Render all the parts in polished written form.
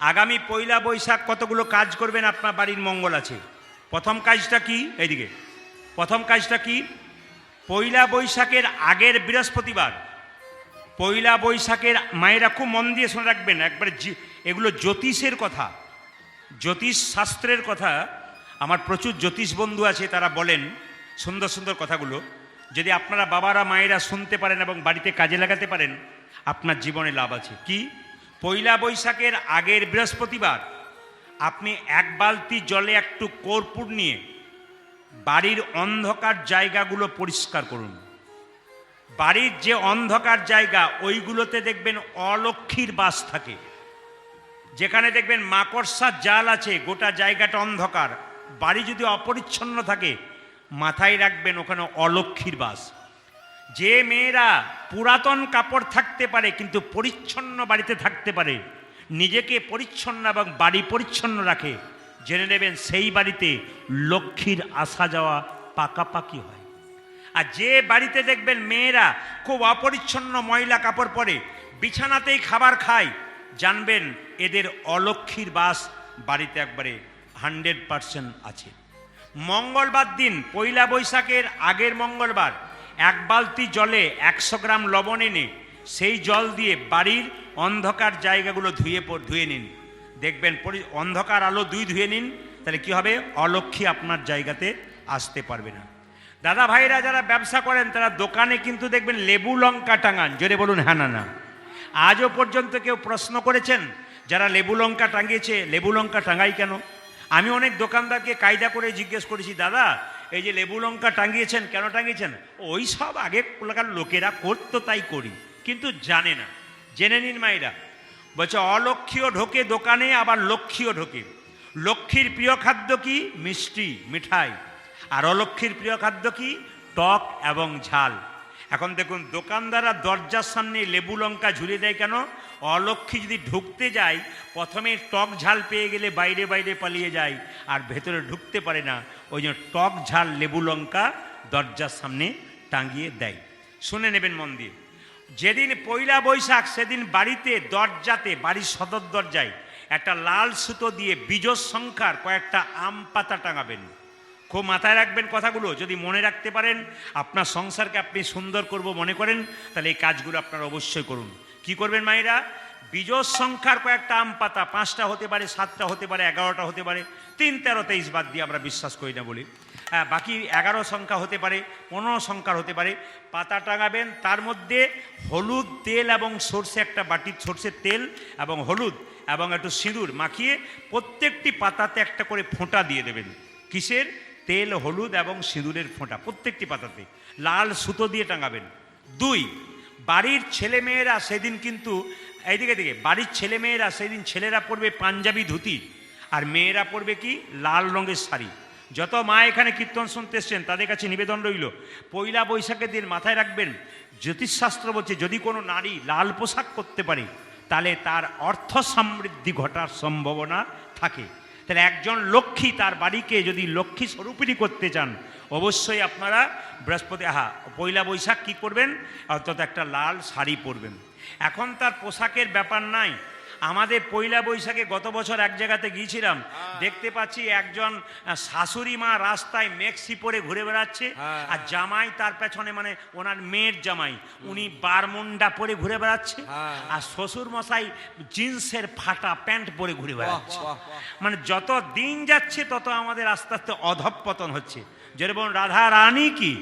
আগামী পয়লা বৈশাখ কতগুলো কাজ করবেন, আপনার বাড়ির মঙ্গল আছে। প্রথম কাজটা কি? এইদিকে প্রথম কাজটা কি? পয়লা বৈশাখের আগের বৃহস্পতিবার, পয়লা বৈশাখের, মায়েরা খুব মন দিয়ে শুনে রাখবেন, একবারে এগুলো জ্যোতিষের কথা, জ্যোতিষ শাস্ত্রের কথা। আমার প্রচুর জ্যোতিষ বন্ধু আছে, তারা বলেন সুন্দর সুন্দর কথাগুলো। যদি আপনারা বাবারা মায়েরা শুনতে পারেন এবং বাড়িতে কাজে লাগাতে পারেন, আপনার জীবনে লাভ আছে। কি? পয়লা বৈশাখের আগের বৃহস্পতিবার আপনি এক বালতি জলে একটু কর্পূর নিয়ে বাড়ির অন্ধকার জায়গাগুলো পরিষ্কার করুন। বাড়ির যে অন্ধকার জায়গা, ওইগুলোতে দেখবেন অলক্ষ্মীর বাস থাকে। যেখানে দেখবেন মাকড়সার জাল আছে, গোটা জায়গাটা অন্ধকার, বাড়ি যদি অপরিচ্ছন্ন থাকে, মাথায় রাখবেন ওখানে অলক্ষ্মীর বাস। যে মেয়েরা পুরাতন কাপড় থাকতে পারে কিন্তু পরিচ্ছন্ন বাড়িতে থাকতে পারে, নিজেকে পরিচ্ছন্ন এবং বাড়ি পরিচ্ছন্ন রাখে, জেনে নেবেন সেই বাড়িতে লক্ষ্মীর আসা যাওয়া পাকাপাকি হয়। আর যে বাড়িতে দেখবেন মেয়েরা খুব অপরিচ্ছন্ন ময়লা কাপড় পরে বিছানাতেই খাবার খায়, জানবেন এদের অলক্ষ্মীর বাস বাড়িতে একবারে 100% আছে। মঙ্গলবার দিন, পয়লা বৈশাখের আগের মঙ্গলবার, এক বালতি জলে 100 গ্রাম লবণ এনে সেই জল দিয়ে বাড়ির অন্ধকার জায়গাগুলো ধুয়ে নিন। দেখবেন অন্ধকার আলো ধুয়ে নিন, তাহলে কি হবে? অলক্ষ্মী আপনার জায়গাতে আসতে পারবে না। দাদা ভাইরা যারা ব্যবসা করেন, তারা দোকানে কিন্তু দেখবেন লেবু লঙ্কা টাঙান। জোরে বলুন হ্যাঁ না না। আজও পর্যন্ত কেউ প্রশ্ন করেছেন যারা লেবু লঙ্কা টাঙিয়েছে, লেবু লঙ্কা টাঙাই কেন? আমি অনেক দোকানদারকে কায়দা করে জিজ্ঞেস করেছি, দাদা এই যে লেবু লঙ্কা টাঙিয়েছেন, কেন টাঙিয়েছেন? ওই সব আগে লোকেরা করতো তাই করি, কিন্তু জানে না। জেনে নিন মায়েরা। বলছে অলক্ষ্মীও ঢোকে দোকানে, আবার লক্ষ্মীও ঢোকে। লক্ষ্মীর প্রিয় খাদ্য কি? মিষ্টি, মিঠাই। আর অলক্ষ্মীর প্রিয় খাদ্য কি? টক এবং ঝাল। এখন দেখুন, দোকানদাররা দরজার সামনে লেবু লঙ্কা ঝুলিয়ে দেয় কেন? অলক্ষ্মী যদি ঢুকতে যায়, প্রথমে টক ঝাল পেয়ে গেলে বাইরে বাইরে পালিয়ে যায়, আর ভেতরে ঢুকতে পারে না। ওই জন্য টক ঝাল লেবু লঙ্কা দরজার সামনে টাঙিয়ে দেয়। শুনে নেবেন মন দিয়ে। যেদিন পয়লা বৈশাখ, সেদিন বাড়িতে দরজাতে, বাড়ির সদর দরজায় একটা লাল সুতো দিয়ে বিজোড় সংখ্যার কয়েকটা আম পাতা টাঙাবেন। খুব মাথায় রাখবেন কথাগুলো। যদি মনে রাখতে পারেন, আপনার সংসারকে আপনি সুন্দর করব মনে করেন, তাহলে এই কাজগুলো আপনারা অবশ্যই করুন। কি করবেন মায়েরা? বিজোড় সংখ্যার কয়েকটা আম পাতা, 5টা হতে পারে, 7টা হতে পারে, 11টা হতে পারে, 3, 13, 23 বাদ দিয়ে আমরা বিশ্বাস করি না বলি, হ্যাঁ, বাকি 11 সংখ্যা হতে পারে, 15 সংখ্যার হতে পারে। পাতা টাঙাবেন, তার মধ্যে হলুদ, তেল এবং সর্ষে, একটা বাটির সর্ষের তেল এবং হলুদ এবং একটু সিঁদুর মাখিয়ে প্রত্যেকটি পাতাতে একটা করে ফোঁটা দিয়ে দেবেন। কিসের? তেল, হলুদ এবং সিঁদুরের ফোঁটা প্রত্যেকটি পাতাতে লাল সুতো দিয়ে টাঙাবেন। 2, বাড়ির ছেলেমেয়েরা সেদিন কিন্তু, এইদিকে দিকে, বাড়ির ছেলেমেয়েরা সেদিন, ছেলেরা পরবে পাঞ্জাবি ধুতি আর মেয়েরা পরবে কি? লাল রঙের শাড়ি। যত মা এখানে কীর্তন শুনতে এসছেন, তাদের কাছে নিবেদন রইল, পয়লা বৈশাখের দিন মাথায় রাখবেন, জ্যোতিষশাস্ত্র বলছে যদি কোনো নারী লাল পোশাক করতে পারে, তাহলে তার অর্থ সমৃদ্ধি ঘটার সম্ভাবনা থাকে। তাহলে একজন লক্ষ্মী, তার বাড়িকে যদি লক্ষ্মী স্বরূপিণী করতে চান, অবশ্যই আপনারা পয়লা বৈশাখ কী করবেন? অর্থাৎ একটা লাল শাড়ি পরবেন। এখন তার পোশাকের ব্যাপার নাই। আমাদের পয়লা বৈশাখে গত বছর এক জায়গাতে গিয়েছিলাম, দেখতে পাচ্ছি একজন শাশুড়ি মা রাস্তায় মেক্সি পরে ঘুরে বেড়াচ্ছে, আর জামাই তার পেছনে, মানে ওনার মেয়ের জামাই, উনি বারমুন্ডা পরে ঘুরে বেড়াচ্ছে, আর শ্বশুর মশাই জিন্সের ফাটা প্যান্ট পরে ঘুরে বেড়াচ্ছে। মানে যত দিন যাচ্ছে তত আমাদের আস্তে আস্তে অধঃপতন হচ্ছে। যেরকম রাধা রানী কি,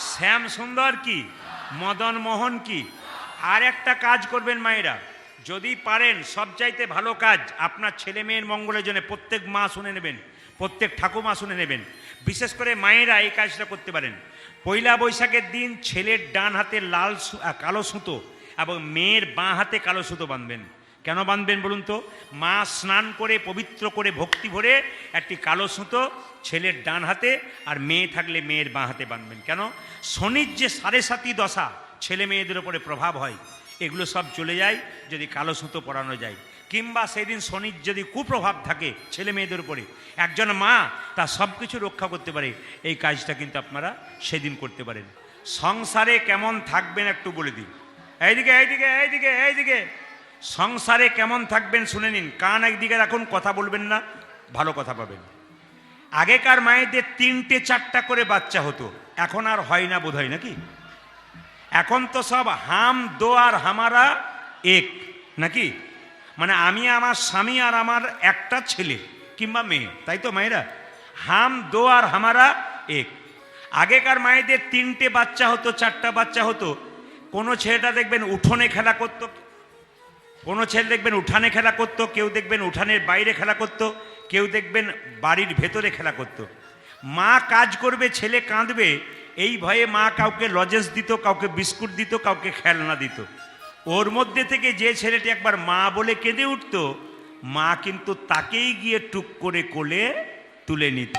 শ্যাম সুন্দর কি, মদন মোহন কি। আর একটা কাজ করবেন মায়েরা, যদি পারেন, সবচাইতে ভালো কাজ আপনার ছেলে মেয়ের মঙ্গলের জন্য প্রত্যেক মা শুনে নেবেন, প্রত্যেক ঠাকুমা শুনে নেবেন, বিশেষ করে মায়েরা এই কাজটা করতে পারেন। পয়লা বৈশাখের দিন ছেলের ডান হাতে কালো সুতো এবং মেয়ের বাঁ হাতে কালো সুতো বাঁধবেন। কেন বাঁধবেন বলুন তো? মা স্নান করে পবিত্র করে ভক্তি ভরে একটি কালো সুতো ছেলের ডান হাতে, আর মেয়ে থাকলে মেয়ের বাঁ হাতে বাঁধবেন। কেন? শনির যে 7.5 দশা ছেলে মেয়েদের ওপরে প্রভাব হয়, এগুলো সব চলে যায় যদি কালো সুতো পরানো যায়। কিংবা সেদিন শনির যদি কুপ্রভাব থাকে ছেলে মেয়েদের উপরে, একজন মা তার সব কিছু রক্ষা করতে পারে। এই কাজটা কিন্তু আপনারা সেদিন করতে পারেন। সংসারে কেমন থাকবেন একটু বলে দিই। এইদিকে এইদিকে এইদিকে এইদিকে, সংসারে কেমন থাকবেন শুনে নিন, কান একদিকে রাখুন, কথা বলবেন না, ভালো কথা পাবেন। আগেকার মায়েদের 3টে 4টা করে বাচ্চা হতো, এখন আর হয় না বোধ হয়, নাকি? এখন তো সব হাম দো আর হামারা এক, নাকি? মানে আমি, আমার স্বামী আর আমার একটা ছেলে কিংবা মেয়ে, তাই তো মায়েরা? হাম দো আর হামারা এক। আগেকার মায়েদের 3টে বাচ্চা হতো, 4টা বাচ্চা হতো। কোনো ছেলেটা দেখবেন উঠোনে খেলা করত, কোনো ছেলে দেখবেন উঠানে খেলা করত, কেউ দেখবেন উঠানের বাইরে খেলা করত, কেউ দেখবেন বাড়ির ভেতরে খেলা করত। মা কাজ করবে, ছেলে কাঁদবে, এই ভয়ে মা কাউকে লজেন্স দিত, কাউকে বিস্কুট দিত, কাউকে খেলনা দিত। ওর মধ্যে থেকে যে ছেলেটি একবার মা বলে কেঁদে উঠত, মা কিন্তু তাকেই গিয়ে টুক করে কোলে তুলে নিত।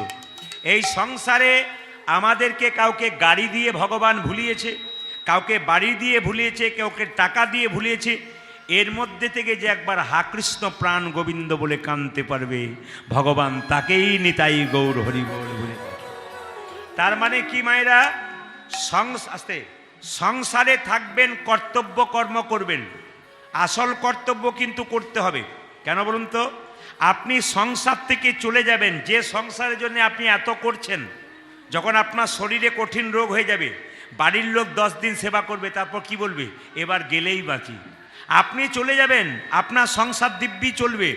এই সংসারে আমাদেরকে কাউকে গাড়ি দিয়ে ভগবান ভুলিয়েছে, কাউকে বাড়ি দিয়ে ভুলিয়েছে, কাউকে টাকা দিয়ে ভুলিয়েছে। এর মধ্যে থেকে যে একবার হা কৃষ্ণ প্রাণ গোবিন্দ বলে কাঁদতে পারবে, ভগবান তাকেই নিতাই গৌর হরি বল বলে। তার মানে কি মায়েরা? সংসারে থাকবেন, কর্তব্য কর্ম করবেন, আসল কর্তব্য কিন্তু করতে হবে। কেন বলুন তো? আপনি সংসার থেকে চলে যাবেন, যে সংসারের জন্য আপনি এত করছেন, যখন আপনার শরীরে কঠিন রোগ হয়ে যাবে, বাড়ির লোক 10 দিন সেবা করবে, তারপর কি বলবে? এবার গেলেই বাঁচি। আপনি চলে যাবেন, আপনার সংসার দিব্যি চলবে,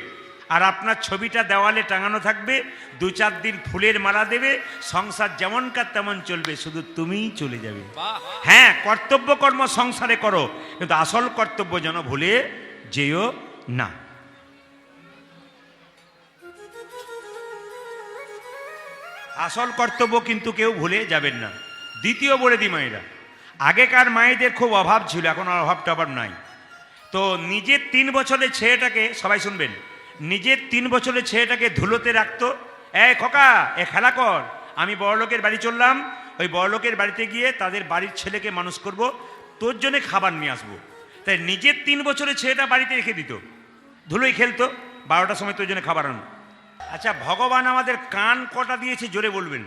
আর আপনার ছবিটা দেওয়ালে টাঙানো থাকবে, 2-4 দিন ফুলের মালা দেবে, সংসার যেমনকার তেমন চলবে, শুধু তুমিই চলে যাবে। হ্যাঁ, কর্তব্য কর্ম সংসারে করো, কিন্তু আসল কর্তব্য যেন ভুলে যেও না। আসল কর্তব্য কিন্তু কেউ ভুলে যাবেন না। দ্বিতীয় বলে দিই মায়েরা, আগেকার মায়েদের খুব অভাব ছিল, এখন আর অভাব টভাব নাই। তো নিজের 3 বছরের ছেলেটাকে, সবাই শুনবেন, নিজের 3 বছরের ছেলেটাকে ধুলোতে রাখতো। এই খোকা, এ খেলা কর, আমি বড়লোকের বাড়ি চললাম, ওই বড়লোকের বাড়িতে গিয়ে তাদের বাড়ির ছেলেকে মানুষ করব, তোর জন্যে খাবার নিয়ে আসবো। তাই নিজের 3 বছরের ছেলেটা বাড়িতে রেখে দিত, ধুলোই খেলতো, 12টার সময় তোর জন্য খাবার আনো। আচ্ছা, ভগবান আমাদের কান কটা দিয়েছে জোরে বলবেন?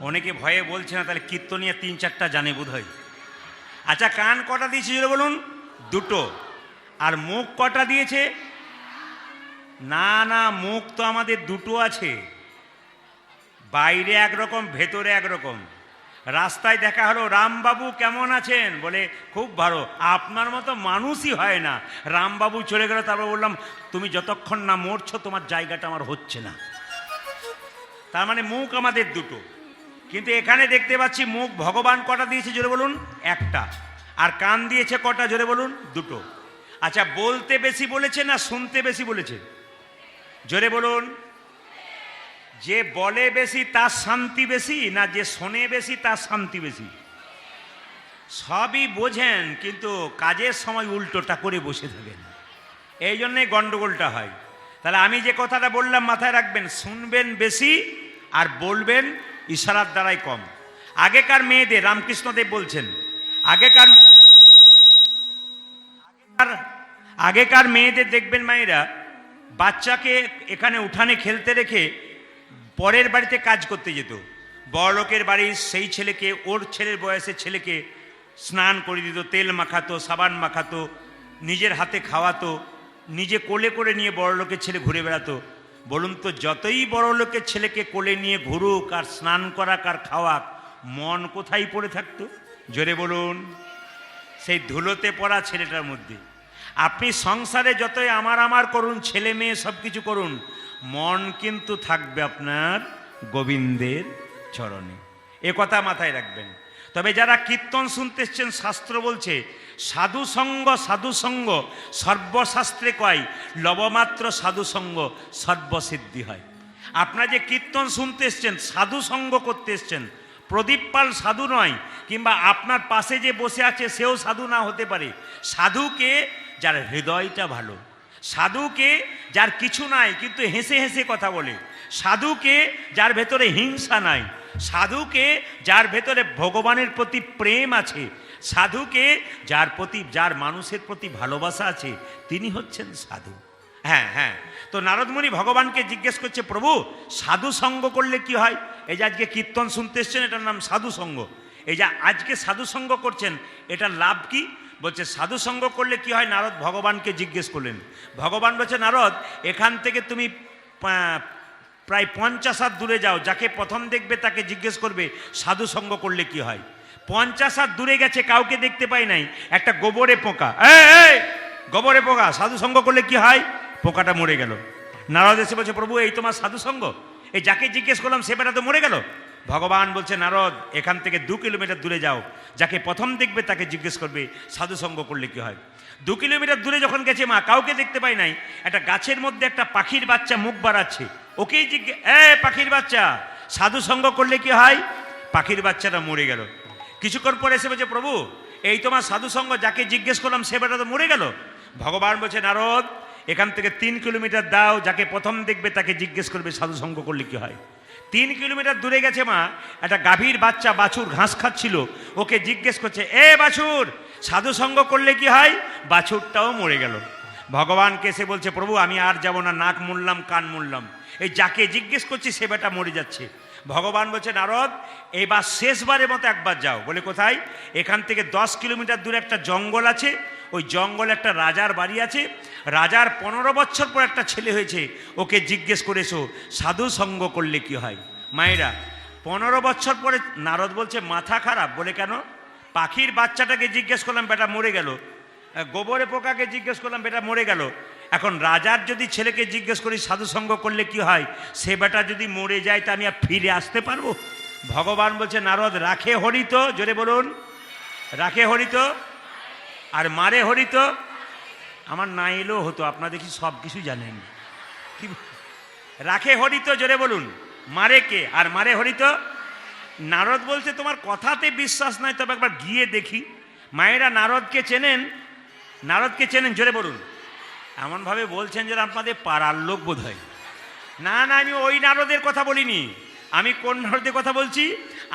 অনেকে ভয়ে বলছে না, তাহলে কীর্তনিয়া 3-4টা জানে বোধ হয়। আচ্ছা, কান কটা দিয়েছে জোরে বলুন? 2টো। আর মুখ কটা দিয়েছে? না না, মুখ তো আমাদের 2টো আছে, বাইরে একরকম, ভেতরে একরকম। রাস্তায় দেখা হলো, রামবাবু কেমন আছেন? বলে খুব ভালো। আপনার মতো মানুষই হয় না। রামবাবু চলে গেল, তারপর বললাম তুমি যতক্ষণ না মরছো তোমার জায়গাটা আমার হচ্ছে না। তার মানে মুখ আমাদের 2টো, কিন্তু এখানে দেখতে পাচ্ছি মুখ ভগবান কটা দিয়েছে জোরে বলুন? 1টা। আর কান দিয়েছে কটা জোরে বলুন? 2টো। আচ্ছা, বলতে বেশি বলেছে না শুনতে বেশি বলেছে? জোরে বলুন। যে বলে বেশি তার শান্তি বেশি, না যে শোনে বেশি তার শান্তি বেশি? সবই বোঝেন, কিন্তু কাজের সময় উল্টোটা করে বসে থাকেন, এই জন্যই গন্ডগোলটা হয়। তাহলে আমি যে কথাটা বললাম মাথায় রাখবেন, শুনবেন বেশি আর বলবেন ইশারার দ্বারাই কম। আগেকার মেয়েদের, রামকৃষ্ণদেব বলছেন, আগেকার মেয়েদের দেখবেন মায়েরা, বাচ্চাকে এখানে উঠানে খেলতে রেখে পরের বাড়িতে কাজ করতে যেত। বড়লোকের বাড়ির সেই ছেলেকে, ওর ছেলের বয়সের ছেলেকে স্নান করে দিত, তেল মাখাতো, সাবান মাখাতো, নিজের হাতে খাওয়াতো, নিজে কোলে করে নিয়ে বড়লোকের ছেলে ঘুরে বেড়াতো। বলুন তো, যতই বড়লোকের ছেলেকে কোলে নিয়ে ঘুরুক আর স্নান করাক আর খাওয়াক, মন কোথায় পড়ে থাকতো জোরে বলুন? সেই ধুলোতে পড়া ছেলেটার মধ্যে। আপনি সংসারে যতই আমার করুন, ছেলে মেয়ে সব কিছু করুন, মন কিন্তু থাকবে আপনার গোবিন্দের চরণে, এ কথা মাথায় রাখবেন। তবে যারা কীর্তন শুনতে এসছেন, শাস্ত্র বলছে সাধুসঙ্গ সর্বশাস্ত্রে কয়, লবমাত্র সাধুসঙ্গ সর্বসিদ্ধি হয়। আপনারা যে কীর্তন শুনতে এসছেন, সাধুসঙ্গ করতে এসছেন। প্রদীপ পাল সাধু নয়, কিংবা আপনার পাশে যে বসে আছে সেও সাধু না হতে পারে। সাধুকে যার হৃদয়টা ভালো, সাধুকে যার কিছু নাই কিন্তু হেসে হেসে কথা বলে, সাধুকে যার ভেতরে হিংসা নাই, সাধুকে যার ভেতরে ভগবানের প্রতি প্রেম আছে, সাধুকে যার মানুষের প্রতি ভালোবাসা আছে, তিনি হচ্ছেন সাধু। হ্যাঁ হ্যাঁ, তো নারদমুনি ভগবানকে জিজ্ঞেস করছে, প্রভু সাধু সঙ্গ করলে কি হয়? এই যে আজকে কীর্তন শুনতে এসছেন, এটার নাম সাধু সঙ্গ। এই যে আজকে সাধু সঙ্গ করছেন, এটার লাভ কি? বলছে সাধু সঙ্গ করলে কি হয়? নারদ ভগবানকে জিজ্ঞেস করলেন। ভগবান বলছে, নারদ, এখান থেকে তুমি প্রায় 50 হাত দূরে যাও, যাকে প্রথম দেখবে তাকে জিজ্ঞেস করবে সাধু সঙ্গ করলে কি হয়। 50 হাত দূরে গেছে, কাউকে দেখতে পাই নাই, একটা গোবরে পোকা, গোবরে পোকা, সাধু সঙ্গ করলে কি হয়? পোকাটা মরে গেল। নারদ এসে বলছে, প্রভু এই তোমার সাধু সঙ্গ, এই যাকে জিজ্ঞেস করলাম সে বেটা তো মরে গেল। ভগবান বলছে, নারদ এখান থেকে 2 কিলোমিটার দূরে যাও, যাকে প্রথম দেখবে তাকে জিজ্ঞেস করবে সাধু সঙ্গ করলে কি হয়। 2 কিলোমিটার দূরে যখন গেছে মা, কাউকে দেখতে পাই নাই, একটা গাছের মধ্যে একটা পাখির বাচ্চা মুখ বাড়াচ্ছে, ওকেই জিজ্ঞেস, পাখির বাচ্চা সাধু সঙ্গ করলে কি হয়? পাখির বাচ্চাটা মরে গেল। কিছুক্ষণ পরে এসে বলছে, প্রভু এই তোমার সাধু সঙ্গ, যাকে জিজ্ঞেস করলাম সে বেটা তো মরে গেল। ভগবান বলছে, নারদ এখান থেকে 3 কিলোমিটার দাও, যাকে প্রথম দেখবে তাকে জিজ্ঞেস করবে সাধু সঙ্গ করলে কি হয়। 3 কিলোমিটার দূরে গেছে মা, একটা গাভীর বাচ্চা বাছুর ঘাস খাচ্ছিল, ওকে জিজ্ঞেস করছে, বাছুর সাধু সঙ্গ করলে কি হয়? বাছুরটাও মরে গেল। ভগবানকে এসে বলছে, প্রভু আমি আর যাব না, নাক মুড়লাম, কান মুড়লাম, এই যাকে জিজ্ঞেস করছি সে বেটা মরে যাচ্ছে। ভগবান বলছে, নারদ এবার শেষবারের মতো একবার যাও। বলে কোথায়? এখান থেকে 10 কিলোমিটার দূরে একটা জঙ্গল আছে, ওই জঙ্গলে একটা রাজার বাড়ি আছে, রাজার 15 বছর পর একটা ছেলে হয়েছে, ওকে জিজ্ঞেস করেছো সাধু সঙ্গ করলে কি হয়। মায়েরা 15 বছর পরে, নারদ বলছে মাথা খারাপ। বলে কেন? পাখির বাচ্চাটাকে জিজ্ঞেস করলাম, বেটা মরে গেল, গোবরে পোকাকে জিজ্ঞেস করলাম, বেটা মরে গেল, এখন রাজার যদি ছেলেকে জিজ্ঞেস করি সাধু সঙ্গ করলে কি হয়, সে বেটা যদি মরে যায় তা আমি আর ফিরে আসতে পারবো? ভগবান বলছে, নারদ রাখে হরিত, জোরে বলুন, রাখে হরিত আর মারে হরিত। আমার না এলেও হতো, আপনারা দেখি সব কিছু জানেন। কি রাখে হরিত, জোরে বলুন, মারে কে আর মারে হরিত? নারদ বলছে তোমার কথাতে বিশ্বাস নাই, তবে একবার গিয়ে দেখি। মায়েরা নারদকে চেনেন? নারদকে চেনেন? জোরে বলুন। এমনভাবে বলছেন যেন আপনাদের পাড়ার লোক বোধ হয়। না না, আমি ওই নারদের কথা বলিনি। আমি কোন নারদের কথা বলছি?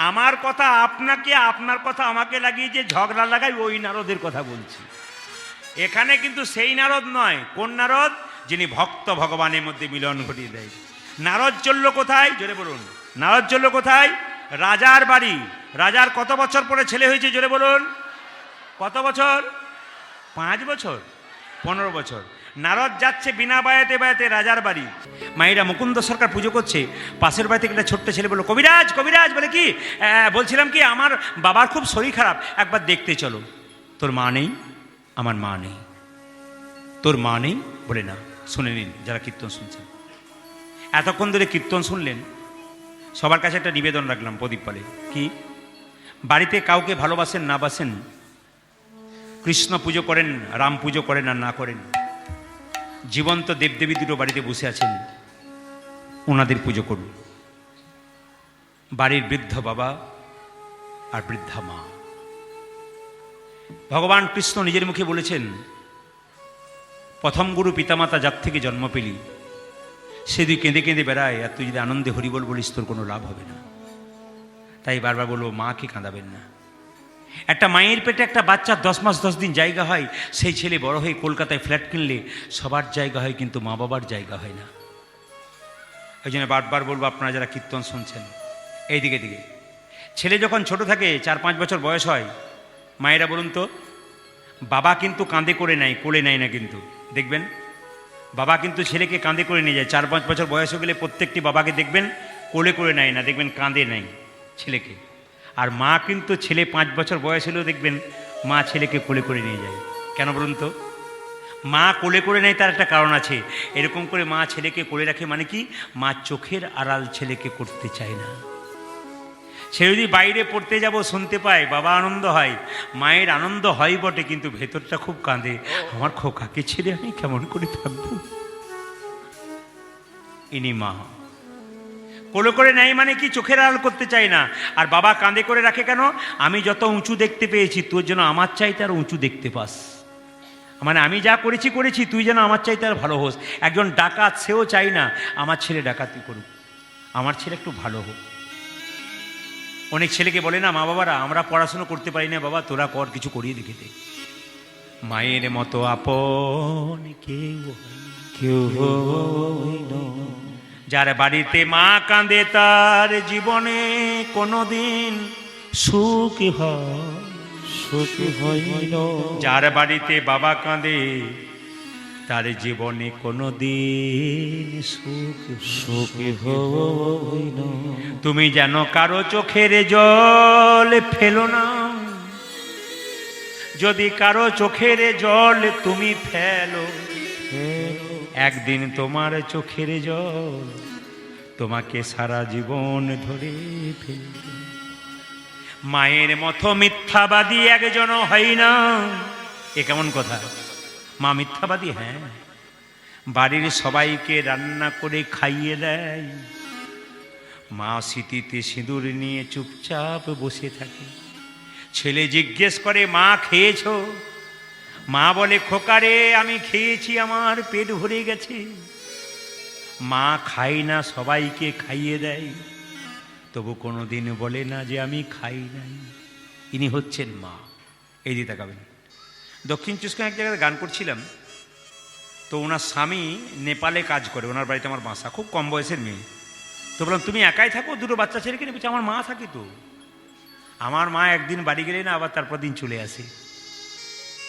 আমার কথা আপনাকে, আপনার কথা আমাকে লাগিয়ে যে ঝগড়া লাগাই, ওই নারদের কথা বলছি। এখানে কিন্তু সেই নারদ নয়। কোন নারদ? যিনি ভক্ত ভগবানের মধ্যে মিলন ঘটিয়ে দেয়। নারদ চলল কোথায়? জোরে বলুন। নারদ চলল কোথায়? রাজার বাড়ি। রাজার কত বছর পরে ছেলে হয়েছে? জোরে বলুন। কত বছর? 5 বছর, 15 বছর। নারদ যাচ্ছে বিনা বায়াতে বায়াতে রাজার বাড়ি। মায়েরা মুকুন্দ সরকার পুজো করছে, পাশের বাড়ি থেকে একটা ছোট্ট ছেলে বললো, কবিরাজ কবিরাজ। বলে কি? বলছিলাম কি আমার বাবার খুব শরীর খারাপ, একবার দেখতে চলো। তোর মা নেই? আমার মা নেই। তোর মা নেই? বলে না। শুনে নিন যারা কীর্তন শুনছেন, এতক্ষণ ধরে কীর্তন শুনলেন, সবার কাছে একটা নিবেদন রাখলাম প্রদীপ পালে। কি? বাড়িতে কাউকে ভালোবাসেন না বাসেন, কৃষ্ণ পুজো করেন, রাম পুজো করেন আর না করেন, জীবন্ত দেবদেবী দুটো বাড়িতে বসে আছেন, ওনাদের পুজো করুন। বাড়ির বৃদ্ধ বাবা আর বৃদ্ধা মা। ভগবান কৃষ্ণ নিজের মুখে বলেছেন, প্রথম গুরু পিতামাতা যার থেকে জন্ম পেলি সে তুই কেঁদে কেঁদে বেড়ায়, আর তুই যদি আনন্দে হরিবল বলিস তোর কোনো লাভ হবে না। তাই বারবার বলবো, মাকে কাঁদাবেন না। একটা মায়ের পেটে একটা বাচ্চা 10 মাস 10 দিন জায়গা হয়, সেই ছেলে বড় হয়ে কলকাতায় ফ্ল্যাট কিনলে সবার জায়গা হয়, কিন্তু মা বাবার জায়গা হয় না। ওই জন্য বারবার বলবো, আপনারা যারা কীর্তন শুনছেন, এই দিকে দিকে ছেলে যখন ছোট থাকে, 4-5 বছর বয়স হয়, মায়েরা বলুন তো, বাবা কিন্তু কাঁধে করে নেয়, কোলে নেয় না। কিন্তু দেখবেন বাবা কিন্তু ছেলেকে কাঁধে করে নিয়ে যায়। 4-5 বছর বয়স হয়ে গেলে প্রত্যেকটি বাবাকে দেখবেন কোলে করে নেয় না, দেখবেন কাঁধে নেয় ছেলেকে। আর মা কিন্তু ছেলে 5 বছর বয়স হলেও দেখবেন মা ছেলেকে কোলে করে নিয়ে যায়। কেন বলুন তো? মা কোলে করে নেয়, তার একটা কারণ আছে। এরকম করে মা ছেলেকে কোলে রাখে মানে কি? মা চোখের আড়াল ছেলেকে করতে চায় না। সে যদি বাইরে পড়তে যাব শুনতে পায় বাবা আনন্দ হয়, মায়ের আনন্দ হয় বটে, কিন্তু ভেতরটা খুব কাঁদে, আমার খোকাকে ছেড়ে আমি কেমন করে থাকবো। ইনি মা। কোলে করে নেয় মানে কি? চোখের আড়াল করতে চায় না। আর বাবা কাঁধে করে রাখে কেন? আমি যত উঁচু দেখতে পেয়েছি, তোর যেন আমার চাইতে আর উঁচু দেখতে পাস। মানে আমি যা করেছি করেছি, তুই যেন আমার চাইতে আর ভালো হোস। একজন ডাকাত, সেও চাই না আমার ছেলে ডাকাতি করুক, আমার ছেলে একটু ভালো হোক। অনেক ছেলেকে বলে না মা বাবারা, আমরা পড়াশুনো করতে পারি না, বাবা তোরা কর, কিছু করিয়ে দেখে দে। মায়ের মতো আপন কেউ কেউ, যার বাড়িতে মা কাঁদে তার জীবনে কোনোদিন সুখ হয়। সুখী হইল। যার বাড়িতে বাবা কাঁদে তার জীবনে কোনো দিন সুখী হইল। তুমি যেন কারো চোখের জল ফেলো না, যদি কারো চোখের জল তুমি ফেলো, একদিন তোমার চোখের জল তোমাকে সারা জীবন ধরে ফেলবে। মায়ের মতো মিথ্যাবাদী একজন হয় না। এ কেমন কথা? মা মিথ্যাবাদী? হ্যাঁ, বাড়ির সবাইকে রান্না করে খাইয়ে দেয়। মা স্মৃতিতে সিঁদুর নিয়ে চুপচাপ বসে থাকে। ছেলে জিজ্ঞেস করে, মা খেয়েছো? মা বলে, খোকারে আমি খেয়েছি, আমার পেট ভরে গেছে। মা খায় না, সবাইকে খাইয়ে দেয়, তবু কোনোদিন বলে না যে আমি খাই নাই। ইনি হচ্ছেন মা। এই দিকে তাকাবেন। দক্ষিণ চুস্কান এক জায়গায় গান করছিলাম, তো ওনার স্বামী নেপালে কাজ করে, ওনার বাড়িতে আমার বাসা, খুব কম বয়সের মেয়ে। তো বললাম, তুমি একাই থাকো? দুটো বাচ্চা ছেড়ে কিনে? বলছে, আমার মা থাকে তো। আমার মা একদিন বাড়ি গেলে না আবার তারপর দিন চলে আসে,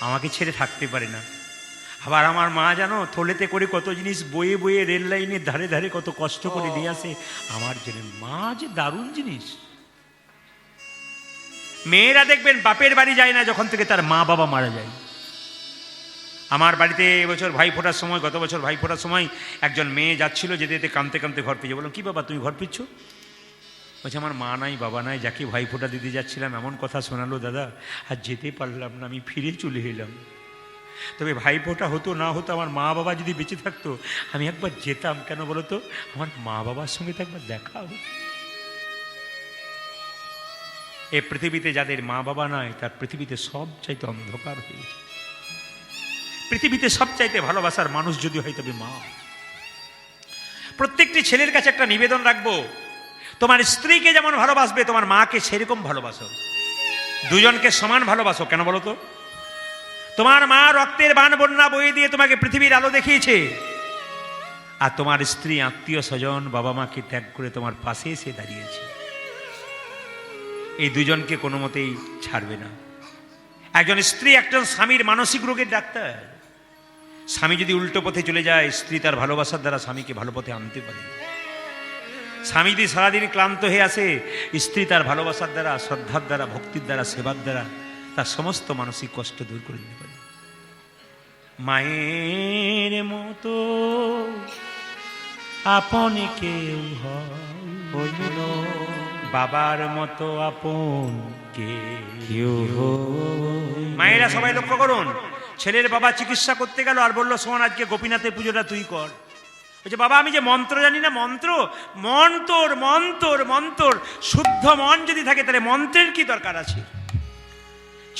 আমাকে ছেড়ে থাকতে পারে না। আবার আমার মা জানো থলেতে করে কত জিনিস বয়ে বয়ে রেল লাইনের ধারে ধারে কত কষ্ট করে দিয়ে আসে আমার জন্য। মা যে দারুণ জিনিস। মেয়েরা দেখবেন বাপের বাড়ি যায় না যখন থেকে তার মা বাবা মারা যায়। আমার বাড়িতে এবছর ভাই ফোটার সময়, গত বছর ভাই ফোটার সময় একজন মেয়ে যাচ্ছিল, যেতে যেতে কাঁদতে কাঁদতে ঘর পেয়ে। বললাম, কি বাবা তুমি ঘর পিচ্ছ? বলছে, আমার মা নাই বাবা নাই, যাকে ভাই ফোঁটা দিতে যাচ্ছিলাম এমন কথা শোনালো দাদা, আর যেতে পারলাম না, আমি ফিরে চলে এলাম। তবে ভাই ফোঁটা হতো না হতো, আমার মা বাবা যদি বেঁচে থাকতো আমি একবার যেতাম। কেন বলো তো? আমার মা বাবার সঙ্গে তো একবার দেখা হতো। এ পৃথিবীতে যাদের মা বাবা নাই, তার পৃথিবীতে সব চাইতে অন্ধকার হয়েছে। পৃথিবীতে সবচাইতে ভালোবাসার মানুষ যদি হয় তবে মা। প্রত্যেকটি ছেলের কাছে একটা নিবেদন রাখবো, তোমার স্ত্রীকে যেমন ভালোবাসবে তোমার মাকে সেরকম ভালোবাসো, দুজনকে সমান ভালোবাসো। কেন বলো তো? তোমার মা রক্তের বান বন্যা বয়ে দিয়ে তোমাকে পৃথিবীর আলো দেখিয়েছে, আর তোমার স্ত্রী আত্মীয় স্বজন বাবা মাকে ত্যাগ করে তোমার পাশে এসে দাঁড়িয়েছে। এই দুজনকে কোনো মতেই ছাড়বে না। একজন স্ত্রী একজন স্বামীর মানসিক রোগের ডাক্তার। স্বামী যদি উল্টো পথে চলে যায়, স্ত্রী তার ভালোবাসার দ্বারা স্বামীকে ভালো পথে আনতে পারে। স্বামী যদি সারাদিন ক্লান্ত হয়ে আসে, স্ত্রী তার ভালোবাসার দ্বারা, শ্রদ্ধার দ্বারা, ভক্তির দ্বারা, সেবার দ্বারা তার সমস্ত মানসিক কষ্ট দূর করে দিতে পারে। মায়ের মতো আপন কেউ হইল, বাবার মতো আপন কেউ। মায়েরা সবাই লক্ষ্য করুন, ছেলের বাবা চিকিৎসা করতে গেল আর বললো, শোন আজকে গোপীনাথের পুজোটা তুই কর। বলছে, বাবা আমি যে মন্ত্র জানি না। মন্ত্র? মন্তর মন্তর মন্তর। শুদ্ধ মন যদি থাকে তাহলে মন্ত্রের কি দরকার আছে?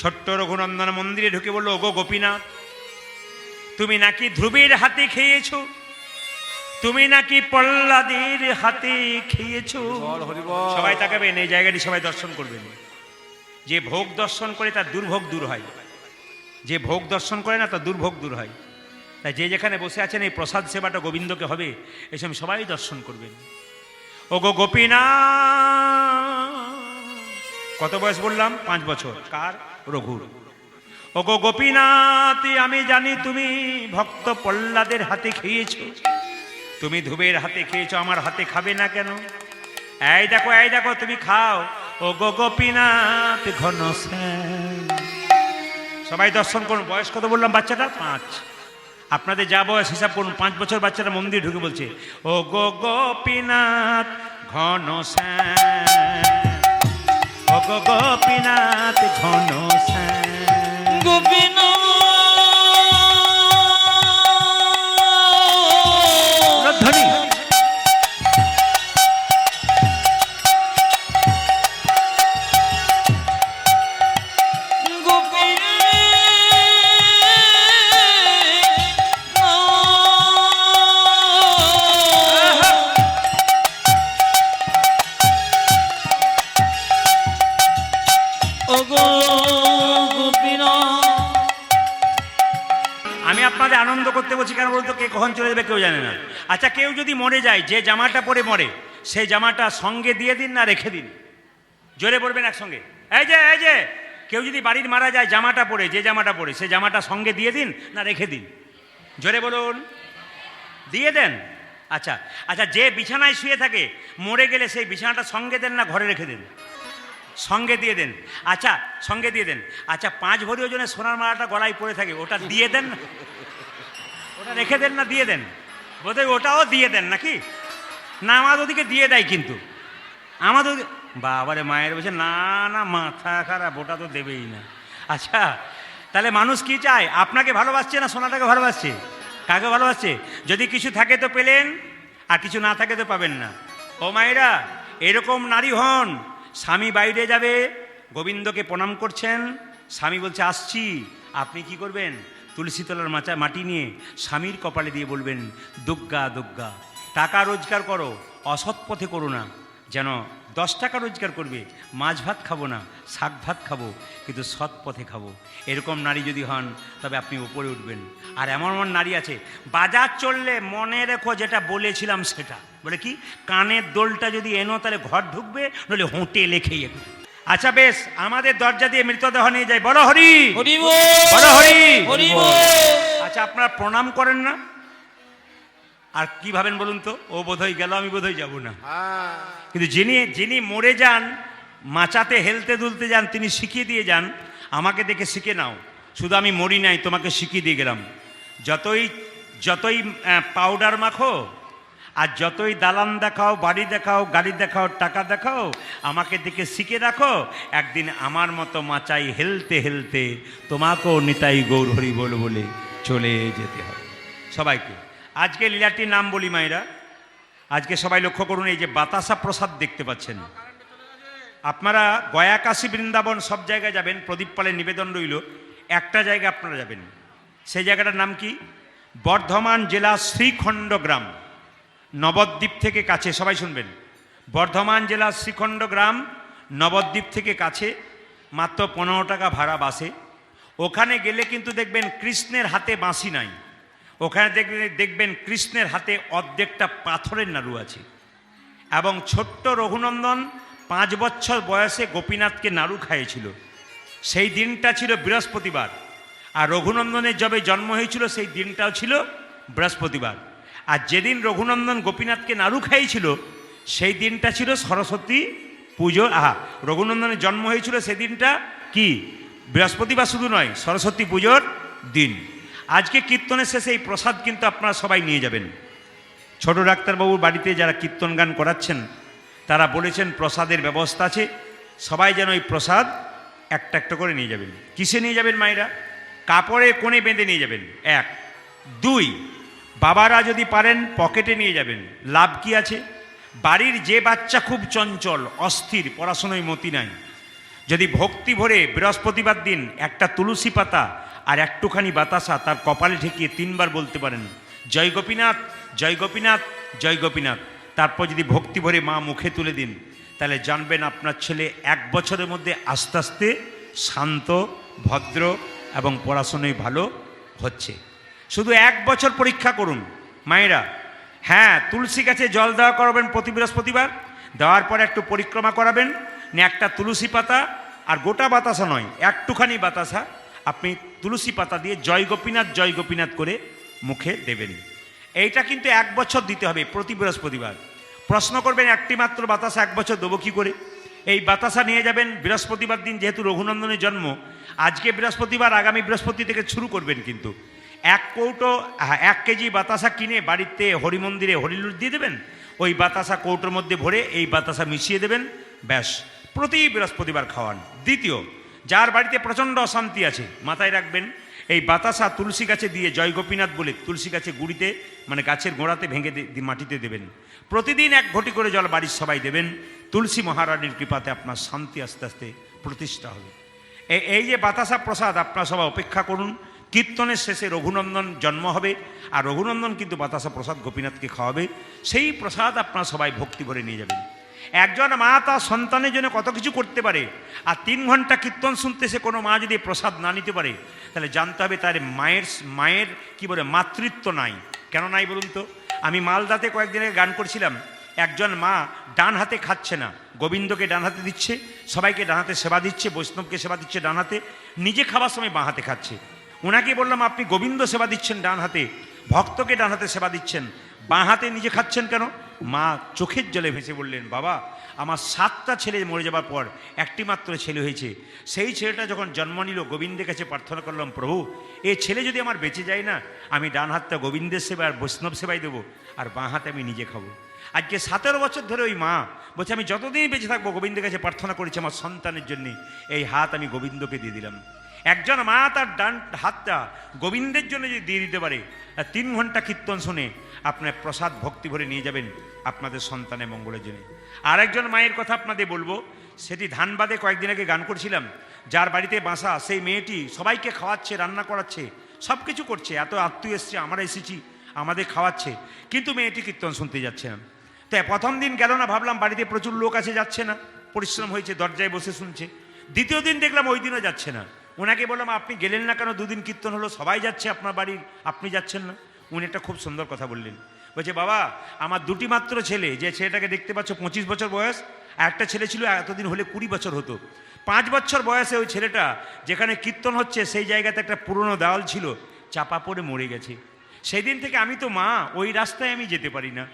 ছোট্ট রঘুনন্দন মন্দিরে ঢুকে বললো, ওগো গোপীনাথ, তুমি নাকি ধ্রুবের হাতে খেয়েছো, তুমি নাকি প্রহ্লাদের হাতে খেয়েছো। সবাই তাকাবেন, এই জায়গাটি সবাই দর্শন করবেন। যে ভোগ দর্শন করে তার দুর্ভোগ দূর হয়, যে ভোগ দর্শন করে না তার দুর্ভোগ দূর হয়। তাই যে যেখানে বসে আছেন এই প্রসাদ সেবাটা গোবিন্দকে হবে, এই সময় সবাই দর্শন করবেন। ওগো গোপীনাথ, কত বয়স বললাম? 5 বছর। কার? রঘুর। ওগো গোপীনাথ, আমি জানি তুমি ভক্ত প্রহ্লাদের হাতে খেয়েছো, তুমি ধ্রুবের হাতে খেয়েছো, আমার হাতে খাবে না কেন? এই দেখো এই দেখো, তুমি খাও। ওগো গোপীনাথ ঘনশ্যাম। সবাই দর্শন করুন। বয়স কত বললাম বাচ্চাটা? 5। আপনাদের যা বয়স হিসাব করুন। 5 বছর বাচ্চাটা মন্দির ঢুকে বলছে, ওগো গোপীনাথ ঘনশ্যাম, ওগো গোপীনাথ ঘনশ্যাম। গোপীনাথ ধ্বনি। আমি আপনাদের আনন্দ করতে বলছি, কেন বলতো? কে কখন চলে যাবে কেউ জানে না। আচ্ছা, কেউ যদি মরে যায়, যে জামাটা পরে মরে, সেই জামাটা সঙ্গে দিয়ে দিন না রেখে দিন? জোরে বলবেন একসঙ্গে, এই যে কেউ যদি বাড়ির মারা যায় জামাটা পরে, যে জামাটা পরে সে জামাটা সঙ্গে দিয়ে দিন না রেখে দিন? জোরে বলুন। দিয়ে দেন। আচ্ছা আচ্ছা, যে বিছানায় শুয়ে থাকে মরে গেলে সেই বিছানাটা সঙ্গে দেন না ঘরে রেখে দেন? সঙ্গে দিয়ে দেন। আচ্ছা সঙ্গে দিয়ে দেন। আচ্ছা 5 ভরি ওজনের সোনার মালাটা গলায় পড়ে থাকে, ওটা দিয়ে দেন না? ওটা রেখে দেন না দিয়ে দেন? বোধহয় ওটাও দিয়ে দেন নাকি? না আমাদের ওদিকে দিয়ে দেয়, কিন্তু আমাদের বাবারে মায়ের বলছে না না মাথা খারাপ, ওটা তো দেবেই না। আচ্ছা তাহলে মানুষ কি চায়? আপনাকে ভালোবাসছে না সোনাটাকে ভালোবাসছে? কাকে ভালোবাসছে? যদি কিছু থাকে তো পেলেন, আর কিছু না থাকে তো পাবেন না। ও মায়েরা, এরকম নারী হন। স্বামী বাইরে যাবে, গোবিন্দকে প্রণাম করছেন, স্বামী বলছে আসছি, আপনি কি করবেন? তুলসী তলার মাটি নিয়ে স্বামীর কপালে দিয়ে বলবেন দুগ্গা দুগ্গা। টাকা রোজগার করো, অসৎ পথে করো না। যেন 10 টাকা রোজগার করবে, মাছ ভাত খাবো না, শাক ভাত খাবো, কিন্তু সৎ পথে খাবো। এরকম নারী যদি হন তবে আপনি উপরে উঠবেন। আর এমন এমন নারী আছে, বাজার চললে মনে রেখো যেটা বলেছিলাম সেটা। বলে কি? কানের দোলটা যদি এনো তাহলে ঘর ঢুকবে, নইলে হোটেলে খেয়ে। আচ্ছা বেশ, আমাদের দরজা দিয়ে মৃতদেহ নিয়ে যায়। বলো হরি, বলো হরি। আচ্ছা আপনারা প্রণাম করেন না? আর কি ভাবেন বলুন তো? ও বোধহয় গেল, আমি বোধহয় যাবো না। কিন্তু যিনি মরে যান, মাচাতে হেলতে দুলতে যান, তিনি শিখিয়ে দিয়ে যান আমাকে দেখে শিখে নাও। শুধু আমি মরি নাই, তোমাকে শিখিয়ে দিয়ে গেলাম। যতই পাউডার মাখো আর যতই দালান দেখাও, বাড়ি দেখাও, গাড়ি দেখাও, টাকা দেখাও, আমাকে দেখে শিখে রাখো, একদিন আমার মতো মাচাই হেলতে হেলতে তোমাকেও নিতাই গৌর হরি বলে চলে যেতে হবে। সবাইকে আজকে লীলাটির নাম বলি মায়েরা। আজকে সবাই লক্ষ্য করুন, এই যে বাতাসা প্রসাদ দেখতে পাচ্ছেন, আপনারা গয়া, কাশী, বৃন্দাবন সব জায়গায় যাবেন, প্রদীপ পালের নিবেদন রইল। একটা জায়গায় আপনারা যাবেন, সেই জায়গাটার নাম কি? বর্ধমান জেলা শ্রীখণ্ড গ্রাম, নবদ্বীপ থেকে কাছে। সবাই শুনবেন, বর্ধমান জেলা শ্রীখণ্ড গ্রাম, নবদ্বীপ থেকে কাছে, মাত্র 15 টাকা ভাড়া বাসে। ওখানে গেলে কিন্তু দেখবেন কৃষ্ণের হাতে বাঁশি নাই, ওখানে দেখবেন কৃষ্ণের হাতে অর্ধেকটা পাথরের নাড়ু আছে। এবং ছোট্ট রঘুনন্দন 5 বছর বয়সে গোপীনাথকে নাড়ু খাইয়েছিল। সেই দিনটা ছিল বৃহস্পতিবার। আর রঘুনন্দনের যবে জন্ম হয়েছিল সেই দিনটাও ছিল বৃহস্পতিবার। আর যেদিন রঘুনন্দন গোপীনাথকে নাড়ু খাইয়েছিল সেই দিনটা ছিল সরস্বতী পুজো। রঘুনন্দনের জন্ম হয়েছিল সেদিনটা কি বৃহস্পতিবার শুধু নয়, সরস্বতী পুজোর দিন। আজকে কীর্তনের শেষে এই প্রসাদ কিন্তু আপনারা সবাই নিয়ে যাবেন। ছোট ডাক্তারবাবুর বাড়িতে যারা কীর্তন গান করাচ্ছেন তারা বলেছেন প্রসাদের ব্যবস্থা আছে, সবাই যেন এই প্রসাদ একটা একটা করে নিয়ে যাবেন। কিসে নিয়ে যাবেন মায়েরা? কাপড়ে কোণে বেঁধে নিয়ে যাবেন, 1। 2, বাবারা যদি পারেন পকেটে নিয়ে যাবেন। লাভ কি আছে? বাড়ির যে বাচ্চা খুব চঞ্চল, অস্থির, পড়াশোনায় মতি নাই, যদি ভক্তি ভরে বৃহস্পতিবার দিন একটা তুলসী পাতা আর একটুখানি বাতাসা তার কপালে ঠেকিয়ে 3 বার বলতে পারেন জয় গোপীনাথ, জয় গোপীনাথ, জয় গোপীনাথ, তারপর যদি ভক্তি ভরে মা মুখে তুলে দিন, তাহলে জানবেন আপনার ছেলে 1 বছরের মধ্যে আস্তে আস্তে শান্ত, ভদ্র এবং পড়াশোনায় ভালো হচ্ছে। শুধু 1 বছর পরীক্ষা করুন মায়েরা। হ্যাঁ, তুলসী গাছে জল দেওয়া করাবেন প্রতি বৃহস্পতিবার, দেওয়ার পরে একটু পরিক্রমা করাবেন, একটা তুলসী পাতা আর গোটা বাতাসা নয়, একটুখানি বাতাসা আপনি তুলসী পাতা দিয়ে জয় গোপীনাথ করে মুখে দেবেন। এইটা কিন্তু 1 বছর দিতে হবে প্রতি বৃহস্পতিবার। প্রশ্ন করবেন একটি মাত্র বাতাসা 1 বছর দেবো কী করে? এই বাতাসা নিয়ে যাবেন বৃহস্পতিবার দিন, যেহেতু রঘুনন্দনের জন্ম আজকে বৃহস্পতিবার, আগামী বৃহস্পতি থেকে শুরু করবেন। কিন্তু 1 কেজি বাতাসা কিনে বাড়িতে হরিমন্দিরে হরিলুট দিয়ে দেবেন, ওই বাতাসা কৌটোর মধ্যে ভরে এই বাতাসা মিশিয়ে দেবেন, ব্যাস প্রতি বৃহস্পতিবার খাওয়ান। দ্বিতীয়, যার বাড়িতে প্রচণ্ড অশান্তি আছে মাথায় রাখবেন, এই বাতাসা তুলসী গাছে দিয়ে জয় গোপীনাথ বলে তুলসী গাছে গুঁড়িতে মানে গাছের গোড়াতে ভেঙে মাটিতে দেবেন। প্রতিদিন 1 ঘটি করে জল বাড়ির সবাই দেবেন। তুলসী মহারানীর কৃপাতে আপনার শান্তি আস্তে আস্তে প্রতিষ্ঠা হবে। এই যে বাতাসা প্রসাদ আপনারা সবাই অপেক্ষা করুন, কীর্তনের শেষে রঘুনন্দন জন্ম হবে, আর রঘুনন্দন কিন্তু বাতাসা প্রসাদ গোপীনাথকে খাওয়াবে। সেই প্রসাদ আপনারা সবাই ভক্তি ভরে নিয়ে যাবেন। একজন মা তার সন্তানের জন্য কত কিছু করতে পারে, আর 3 ঘন্টা কীর্তন শুনতে সে কোনো মা যদি প্রসাদ না নিতে পারে, তাহলে জানতে হবে তার মায়ের কি বলে মাতৃত্ব নাই। কেন নাই বলুন তো? আমি মালদাতে কয়েকদিন আগে গান করছিলাম, একজন মা ডান হাতে খাচ্ছে না, গোবিন্দকে ডান হাতে দিচ্ছে, সবাইকে ডান হাতে সেবা দিচ্ছে, বৈষ্ণবকে সেবা দিচ্ছে ডান হাতে, নিজে খাবার সময় বাঁ হাতে খাচ্ছে। ওনাকে বললাম আপনি গোবিন্দ সেবা দিচ্ছেন ডান হাতে, ভক্তকে ডান হাতে সেবা দিচ্ছেন, বাঁ হাতে নিজে খাচ্ছেন কেন? মা চোখের জলে ভেসে বললেন, বাবা আমার 7টা ছেলে মরে যাবার পর একটি মাত্র ছেলে হয়েছে, সেই ছেলেটা যখন জন্ম নিল গোবিন্দের কাছে প্রার্থনা করলাম, প্রভু এই ছেলে যদি আমার বেঁচে যায় না, আমি ডান হাতটা গোবিন্দের সেবা আর বৈষ্ণব সেবাই দেবো, আর বাঁ হাতে আমি নিজে খাবো। আজকে 17 বছর ধরে ওই মা বলছে আমি যতদিন বেঁচে থাকবো গোবিন্দের কাছে প্রার্থনা করেছি আমার সন্তানের জন্য, এই হাত আমি গোবিন্দকে দিয়ে দিলাম। একজন মা তার ডান হাতটা গোবিন্দের জন্য যদি দিয়ে দিতে পারে, 3 ঘন্টা কীর্তন শুনে আপনার প্রসাদ ভক্তি ভরে নিয়ে যাবেন আপনাদের সন্তানের মঙ্গলের জন্য। আর একজন মায়ের কথা আপনাদের বলবো, সেটি ধানবাদে কয়েকদিন আগে গান করছিলাম, যার বাড়িতে বাসা সেই মেয়েটি সবাইকে খাওয়াচ্ছে, রান্না করাচ্ছে, সব কিছু করছে, এত আত্মীয় এসছে, আমরা এসেছি, আমাদের খাওয়াচ্ছে, কিন্তু মেয়েটি কীর্তন শুনতে যাচ্ছে না। তাই প্রথম দিন গেল না, ভাবলাম বাড়িতে প্রচুর লোক আছে, যাচ্ছে না, পরিশ্রম হয়েছে, দরজায় বসে শুনছে। দ্বিতীয় দিন দেখলাম ওই দিনও যাচ্ছে না। ওনাকে বললাম আপনি গেলেন না কেন, 2 দিন কীর্তন হলো, সবাই যাচ্ছে আপনার বাড়ির, আপনি যাচ্ছেন না? উনি একটা খুব সুন্দর কথা বললেন, বলছে বাবা আমার 2টি মাত্র ছেলে, যে ছেলেটাকে দেখতে পাচ্ছ 25 বছর বয়স, আর একটা ছেলে ছিল এতদিন হলে 20 বছর হতো। 5 বছর বয়সে ওই ছেলেটা যেখানে কীর্তন হচ্ছে সেই জায়গাতে একটা পুরনো দেওয়াল ছিল, চাপা পড়ে মরে গেছে। সেই দিন থেকে আমি তো মা ওই রাস্তায় আমি যেতে পারি না,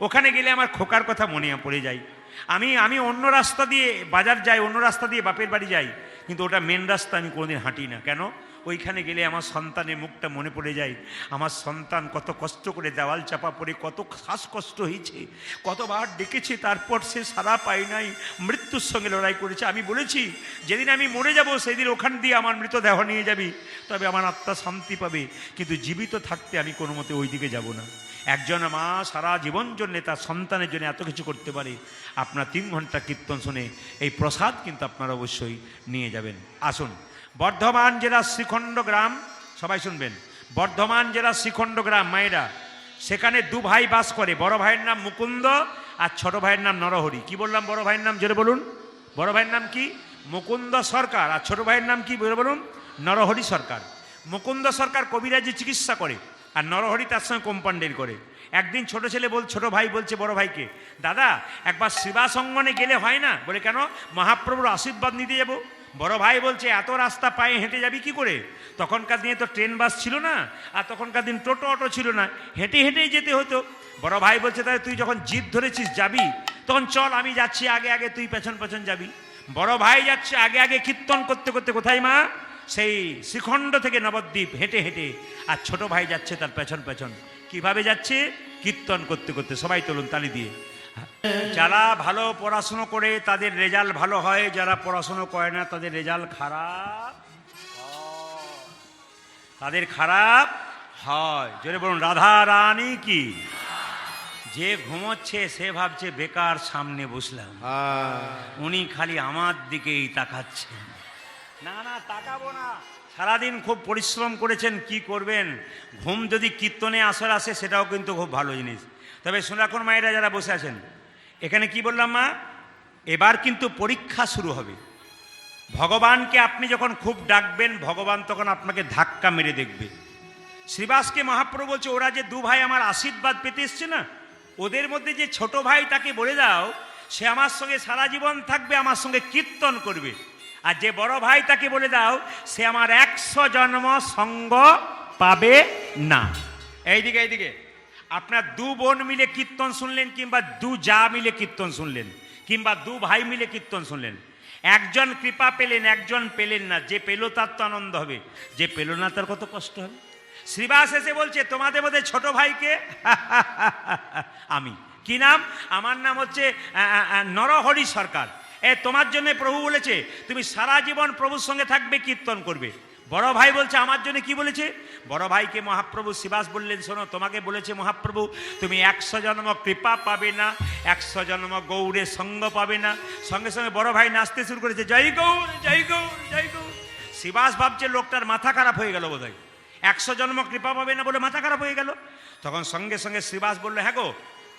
ওখানে গেলে আমার খোকার কথা মনে পড়ে যায়। আমি অন্য রাস্তা দিয়ে বাজার যাই, অন্য রাস্তা দিয়ে বাপের বাড়ি যাই, কিন্তু ওটা মেন রাস্তা আমি কোনোদিন হাঁটি না। কেন? ওইখানে গেলে আমার সন্তানের মুখটা মনে পড়ে যায়। আমার সন্তান কত কষ্ট করে দেওয়াল চাপা পড়ে কত শ্বাসকষ্ট হয়েছে, কতবার ডেকেছে, তারপর সে সারা পায় নাই, মৃত্যুর সঙ্গে লড়াই করেছে। আমি বলেছি যেদিন আমি মরে যাব সেদিন ওখান দিয়ে আমার মৃতদেহ নিয়ে যাবি, তবে আমার আত্মা শান্তি পাবে, কিন্তু জীবিত থাকতে আমি কোনো মতে ওই দিকে যাব না। একজন মা সারা জীবন জন্য তার সন্তানের জন্য এত কিছু করতে পারে। আপনার 3 ঘন্টা কীর্তন শুনে এই প্রসাদ কিন্তু আপনারা অবশ্যই নিয়ে যাবেন। আসুন, বর্ধমান জেলার শ্রীখণ্ড গ্রাম, সবাই শুনবেন, বর্ধমান জেলার শ্রীখণ্ড গ্রাম মায়েরা, সেখানে 2 ভাই বাস করে। বড় ভাইয়ের নাম মুকুন্দ আর ছোট ভাইয়ের নাম নরহরি। কি বললাম? বড় ভাইয়ের নাম জোরে বলুন। বড় ভাইয়ের নাম কি? মুকুন্দ সরকার। আর ছোট ভাইয়ের নাম কি জোরে বলুন? নরহরি সরকার। মুকুন্দ সরকার কবিরাজি চিকিৎসা করে, আর নরহরি তার সঙ্গে কম্পাউন্ডার করে। একদিন ছোট ভাই বলছে বড় ভাইকে, দাদা একবার সেবাসঙ্গনে গেলে হয় না? বলে কেন? মহাপ্রভুর আশীর্বাদ নিতে যাব। বড় ভাই বলছে এত রাস্তা পায়ে হেঁটে যাবি কি করে? তখনকার দিনে তো ট্রেন বাস ছিল না, আর তখনকার দিন টোটো অটো ছিল না, হেঁটে হেঁটেই যেতে হতো। বড় ভাই বলছে তাহলে তুই যখন জিদ ধরেছিস যাবি, তখন চল আমি যাচ্ছি আগে আগে, তুই পেছন পেছন যাবি। বড় ভাই যাচ্ছে আগে আগে কীর্তন করতে করতে, কোথায় মা? সেই শ্রীখণ্ড থেকে নবদ্বীপ হেঁটে হেঁটে, আর ছোট ভাই যাচ্ছে তার পেছন পেছন। কিভাবে যাচ্ছে? কীর্তন করতে করতে। সবাই তুলুন তালি দিয়ে। যারা ভালো পড়াশুনো করে তাদের রেজাল্ট ভালো হয়, যারা পড়াশুনো করে না তাদের রেজাল্ট খারাপ, তাদের খারাপ হয়। জোরে বলুন রাধা রানী কি। যে ঘুমোচ্ছে সে ভাবছে বেকার সামনে বসলাম, উনি খালি আমার দিকেই তাকাচ্ছেন। না না, তাকাবো না। সারাদিন খুব পরিশ্রম করেছেন, কি করবেন? ঘুম যদি কীর্তনে আসে সেটাও কিন্তু খুব ভালো জিনিস। তবে শুনে রাখুন মায়েরা যারা বসে আছেন, এখানে কি বললাম মা, এবার কিন্তু পরীক্ষা শুরু হবে। ভগবানকে আপনি যখন খুব ডাকবেন, ভগবান তখন আপনাকে ধাক্কা মেরে দেখবে। শ্রীবাসকে মহাপ্রভু বলছে ওরা যে 2 ভাই আমার আশীর্বাদ পেতে এসছে না, ওদের মধ্যে যে ছোট ভাই তাকে বলে দাও সে আমার সঙ্গে সারা জীবন থাকবে, আমার সঙ্গে কীর্তন করবে। আর যে বড় ভাই তাকে বলে দাও সে আমার 100 জন্ম সঙ্গ পাবে না। এইদিকে আপনার 2 বোন মিলে কীর্তন শুনলেন, কিংবা 2 জা মিলে কীর্তন শুনলেন, কিংবা 2 ভাই মিলে কীর্তন শুনলেন, একজন কৃপা পেলেন, একজন পেলেন না। যে পেল তার তো আনন্দ হবে, যে পেল না তার কত কষ্ট হবে। শ্রীবাস এসে বলছে তোমাদের মধ্যে ছোট ভাইকে আমি। কি নাম? আমার নাম হচ্ছে নরহরি সরকার। তোমার জন্য প্রভু বলেছে তুমি সারা জীবন প্রভুর সঙ্গে থাকবে, কীর্তন করবে। বড় ভাই বলছে আমার জন্য কি বলেছে? বড় ভাইকে মহাপ্রভু শ্রীবাস বললেন শোনো, তোমাকে বলেছে মহাপ্রভু তুমি 100 জন্ম কৃপা পাবে না, 100 জন্ম গৌরের সঙ্গ পাবে না। সঙ্গে সঙ্গে বড় ভাই নাচতে শুরু করেছে, জয় গৌর জয় গৌর জয় গৌর। শ্রীবাস ভাবছে লোকটার মাথা খারাপ হয়ে গেল বোধহয়, 100 জন্ম কৃপা পাবে না বলে মাথা খারাপ হয়ে গেল। তখন সঙ্গে সঙ্গে শ্রীবাস বললো, হ্যাঁ গো,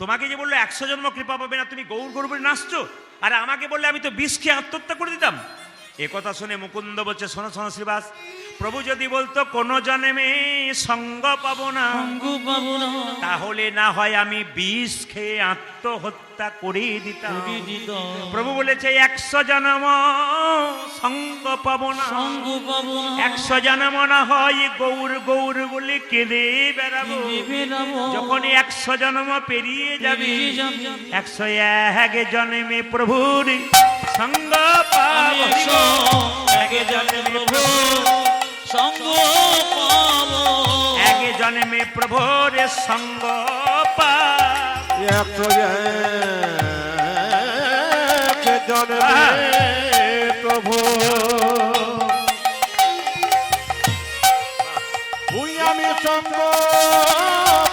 তোমাকে যে বললো 100 জন্ম কৃপা পাবে না, তুমি গৌর গৌর বলে নাচছো, আর আমাকে বললে আমি তো বিষ খেয়ে আত্মহত্যা করে দিতাম। একথা শুনে মুকুন্দ বলছে শোনো শ্রীবাস, প্রভু যদি বলতো কোন জন্মে সঙ্গ পাবো না, সঙ্গ পাবো না, তাহলে না হয় আমি বিষ খেয়ে আত্মহত্যা করে দিতাম। করে দিতাম। প্রভু বলেছে 100 জন্ম সঙ্গ পাবো না, সঙ্গ পাবো না, 100 জন্ম না হয় গৌর গৌর বলে কেঁদে বেড়াবো। কেঁদে বেড়াবো। যখন 100 জন্ম পেরিয়ে যাবে, পেরিয়ে যাবে, 101 জন্মে প্রভুর সঙ্গ আমি পাবো। 101 জন্মে প্রভু সঙ্গ পাবো। 1 জন্মে প্রভুর সঙ্গ পাবো। 101 জন্মে প্রভু ওই আমি সঙ্গ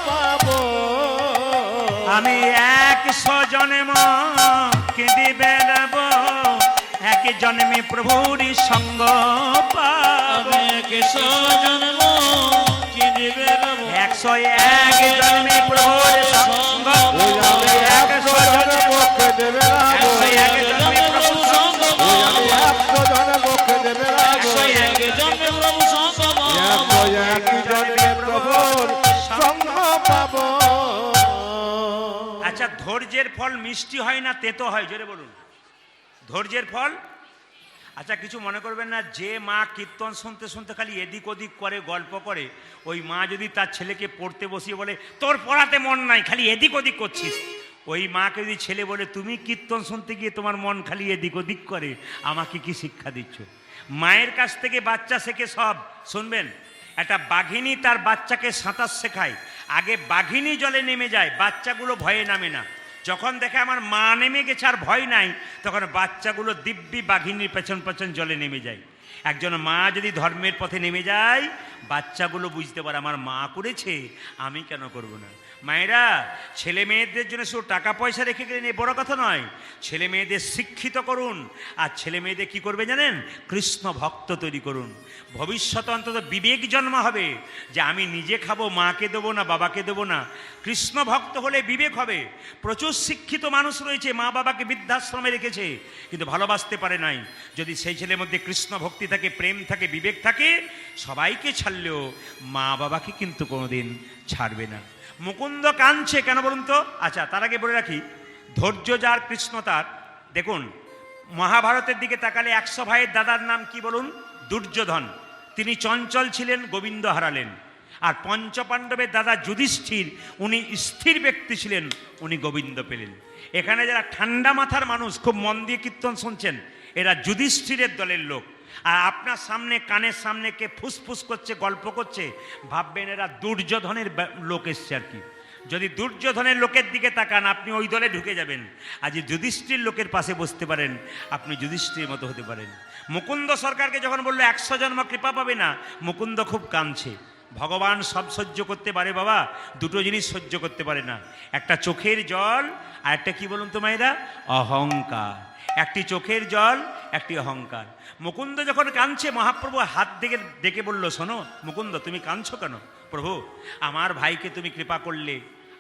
পাবো। আমি 100 জন্ম কেঁদে বেড়াবো, 1 জন্মে প্রভুর সঙ্গ পাবো। আমি 100 জন্ম কেঁদে বেড়াবো। 101 জন্মে প্রভুর সঙ্গ ওই আমি 100 জন্ম কেঁদে বেড়াবো। 101 জন্মে প্রভুর সঙ্গ ওই আমি 100 জন্ম কেঁদে বেড়াবো। 101 জন্মে প্রভু সঙ্গ পাবো। 101 জন্মে প্রভুর সঙ্গ পাবো। আচ্ছা, ধৈর্যের ফল মিষ্টি হয় না তেতো হয়? জোরে বলুন। ধৈর্যের ফল, আচ্ছা কিছু মনে করবেন না, যে মা কীর্তন শুনতে শুনতে খালি এদিক ওদিক করে গল্প করে, ওই মা যদি তার ছেলেকে পড়তে বসিয়ে বলে তোর পড়াতে মন নাই, খালি এদিক ওদিক করছিস, ওই মাকে যদি ছেলে বলে তুমি কীর্তন শুনতে গিয়ে তোমার মন খালি এদিক ওদিক করে, আমাকে কি শিক্ষা দিচ্ছ? মায়ের কাছ থেকে বাচ্চা শেখে সব। শুনবেন, একটা বাঘিনী তার বাচ্চাকে সাঁতার শেখায়, আগে বাঘিনী জলে নেমে যায়, বাচ্চাগুলো ভয়ে নামে না। যখন দেখে আমার মা নেমে গেছে আর ভয় নাই, তখন বাচ্চাগুলো দিব্যি বাঘিনীর পেছন পেছন জলে নেমে যায়। একজন মা যদি ধর্মের পথে নেমে যায়, বাচ্চাগুলো বুঝতে পারে আমার মা করেছে, আমি কেন করব না। মায়েরা, ছেলে মেয়েদের জন্য শুধু টাকা পয়সা রেখে গেলেন এ বড় কথা নয়, ছেলে মেয়েদের শিক্ষিত করুন। আর ছেলে মেয়েদের কী করবে জানেন? কৃষ্ণ ভক্ত তৈরি করুন। ভবিষ্যতে অন্তত বিবেক জন্ম হবে যে আমি নিজে খাবো, মাকে দেবো না, বাবাকে দেবো না। কৃষ্ণ ভক্ত হলে বিবেক হবে। প্রচুর শিক্ষিত মানুষ রয়েছে, মা বাবাকে বৃদ্ধাশ্রমে রেখেছে কিন্তু ভালোবাসতে পারে নাই। যদি সেই ছেলের মধ্যে কৃষ্ণ ভক্তি থাকে, প্রেম থাকে, বিবেক থাকে, সবাইকে ছাড়লেও মা বাবাকে কিন্তু কোনোদিন ছাড়বে না। মুকুন্দ কাঁদছে কেন বলুন তো? আচ্ছা, তার আগে বলে রাখি, ধৈর্য যার কৃষ্ণ তার। দেখুন, মহাভারতের দিকে তাকালে 100 ভাইয়ের দাদার নাম কি বলুন? দুর্যোধন। তিনি চঞ্চল ছিলেন, গোবিন্দ হারালেন। আর পঞ্চপাণ্ডবের দাদা যুধিষ্ঠির, উনি স্থির ব্যক্তি ছিলেন, উনি গোবিন্দ পেলেন। এখানে যারা ঠান্ডা মাথার মানুষ, খুব মন দিয়ে কীর্তন শুনছেন, এরা যুধিষ্ঠিরের দলের লোক। আর আপনার সামনে, কানের সামনে কে ফুসফুস করছে, গল্প করছে, ভাববেন এরা দুর্যোধনের লোক এসছে আর কি। যদি দুর্যোধনের লোকের দিকে তাকান, আপনি ওই দলে ঢুকে যাবেন। আজ যুধিষ্ঠির লোকের পাশে বসতে পারেন, আপনি যুধিষ্ঠির মতো হতে পারেন। মুকুন্দ সরকারকে যখন বললো 100 জন্ম কৃপা পাবে না, মুকুন্দ খুব কাঁদছে। ভগবান সব সহ্য করতে পারে বাবা, দুটো জিনিস সহ্য করতে পারে না, একটা চোখের জল আর একটা কি বলুন তো মায়েরা? অহংকার। একটি চোখের জল, একটি অহংকার। মুকুন্দ যখন কাঁদছে, মহাপ্রভু হাত ডেকে বলল, শোনো মুকুন্দ, তুমি কাঁদছো কেন? প্রভু, আমার ভাইকে তুমি কৃপা করলে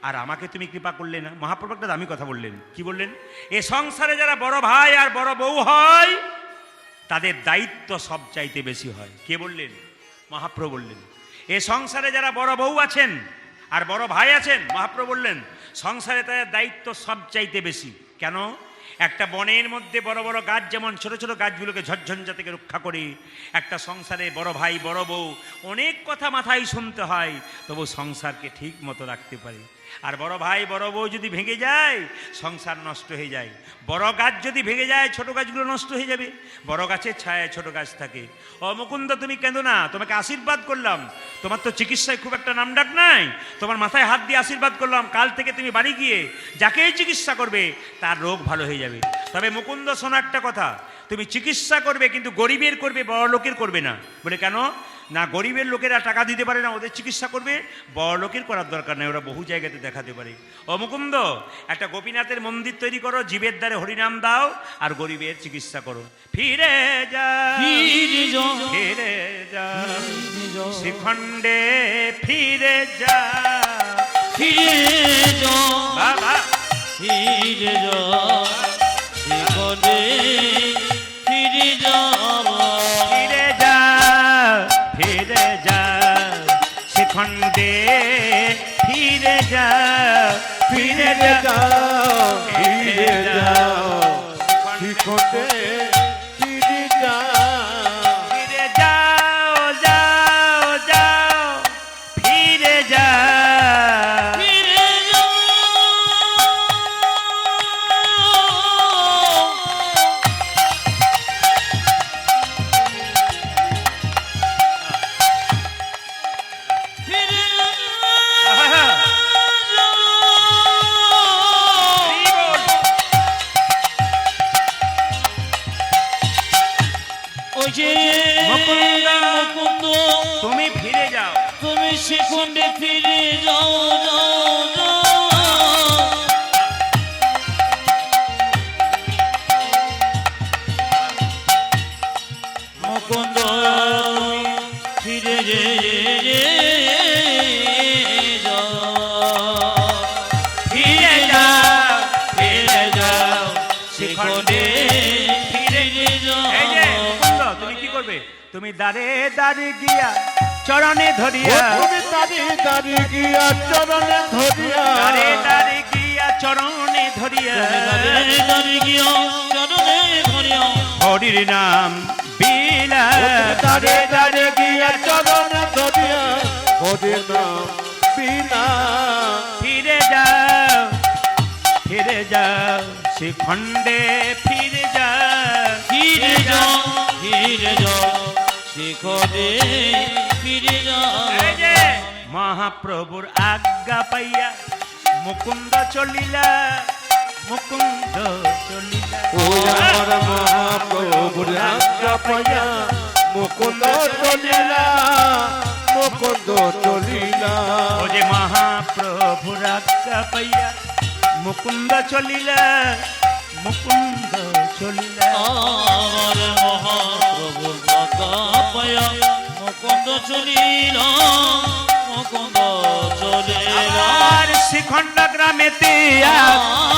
আর আমাকে তুমি কৃপা করলে না। মহাপ্রভু একটা দামি কথা বললেন। কি বললেন? এ সংসারে যারা বড় ভাই আর বড় বউ হয়, তাদের দায়িত্ব সব চাইতে বেশি হয়। কে বললেন? মহাপ্রভু বললেন। এ সংসারে যারা বড় বউ আছেন আর বড় ভাই আছেন, মহাপ্রভু বললেন, সংসারে তাদের দায়িত্ব সব চাইতে বেশি। কেন? একটা বনের মধ্যে বড় বড় গাছ যেমন ছোট ছোট গাছগুলোকে ঝড়ঝঞ্ঝা থেকে রক্ষা করে, একটা সংসারে বড় ভাই বড় বউ অনেক কথা মাথায় শুনতে হয়, তবু সংসারকে ঠিক মতো রাখতে পারে। আর বড় ভাই বড় বউ যদি ভেঙে যায়, সংসার নষ্ট হয়ে যায়। বড় গাছ যদি ভেঙে যায়, ছোট গাছগুলো নষ্ট হয়ে যাবে। বড় গাছের ছায়ায় ছোট গাছ থাকে। ও মুকুন্দ, তুমি কেঁদো না, তোমাকে আশীর্বাদ করলাম। তোমার তো চিকিৎসায় খুব একটা নামডাক নাই, তোমার মাথায় হাত দিয়ে আশীর্বাদ করলাম, কাল থেকে তুমি বাড়ি গিয়ে যাকেই চিকিৎসা করবে তার রোগ ভালো হয়ে যাবে। তবে মুকুন্দ, শোনো একটা কথা, তুমি চিকিৎসা করবে কিন্তু গরিবের করবে, বড় লোকের করবে না। বলে কেন? না, গরিবের লোকেরা টাকা দিতে পারে না, ওদের চিকিৎসা করবে, বড় লোকের করার দরকার নেই, ওরা বহু জায়গাতে দেখাতে পারে। ও মুকুন্দ, একটা গোপীনাথের মন্দির তৈরি করো, জীবের দ্বারে হরিনাম দাও আর গরিবের চিকিৎসা করো। ফিরে যা, ফিরে যা, ফিরে যা, শ্রীখণ্ডে ফিরে যা, ফিরে যা, বাবা ফিরে যা, সেখানে ফিরে যা, ফিরে যা, শিখণ্ডে ফিরে যাও, ফিরে ফিরে যাও, যাও, ফিরে যাও, শিখতে ফিরে যাও। ফিরে যাও, যাও, যাও, ফিরে যাও। ফিরে যাও। ফিরে আহা, যাও। এই বল। ওই যে মুকুন্দ, মুকুন্দ, তুমি ফিরে যাও। তুমি শিখণ্ডে ফিরে যাও, যাও, যাও। মুকুন্দ ফিরে যাও, ফিরে যাও, ফিরে যাও, শিখণ্ডে ফিরে যাও। এই যে মুকুন্দ, তুমি কি করবে? তুমি দাঁড়ে দাঁড়ে গিয়া চরণে ও ধরিয়া, তুমি দাঁড়িয়ে দাঁড়িয়ে গিয়া চরণে ধরিয়া, দাঁড়ে দাঁড়ে গিয়া চরণে ধরিয়া, হরির নাম বিলা, ও তুমি দাঁড়িয়ে দাঁড়িয়ে গিয়া চরণে ধরিয়া, হরে নাম বিনা। ফিরে যাও, ফিরে যাও, শিখণ্ডে ফিরে যাও। ফিরে যাও, ফিরে যাও, শিখরে ফিরে যাও। এই যে মহাপ্রভুর আজ্ঞা পাইয়া মুকুন্দ চলিলা, মুকুন্দ চলিলা। ও আমার মহাপ্রভুর আজ্ঞা পাইয়া মুকুন্দ চলিলা, মুকুন্দ চলিলা। ও যে মহাপ্রভুর আজ্ঞা পাইয়া মুকুন্দ চলিলা, মুকুন্দ চলিলা। আমার মহাপ্রভুর কথা পায়া মুকুন্দ চলিল, মুকুন্দ চলিল। আর শিখণ্ড গ্রামেতে,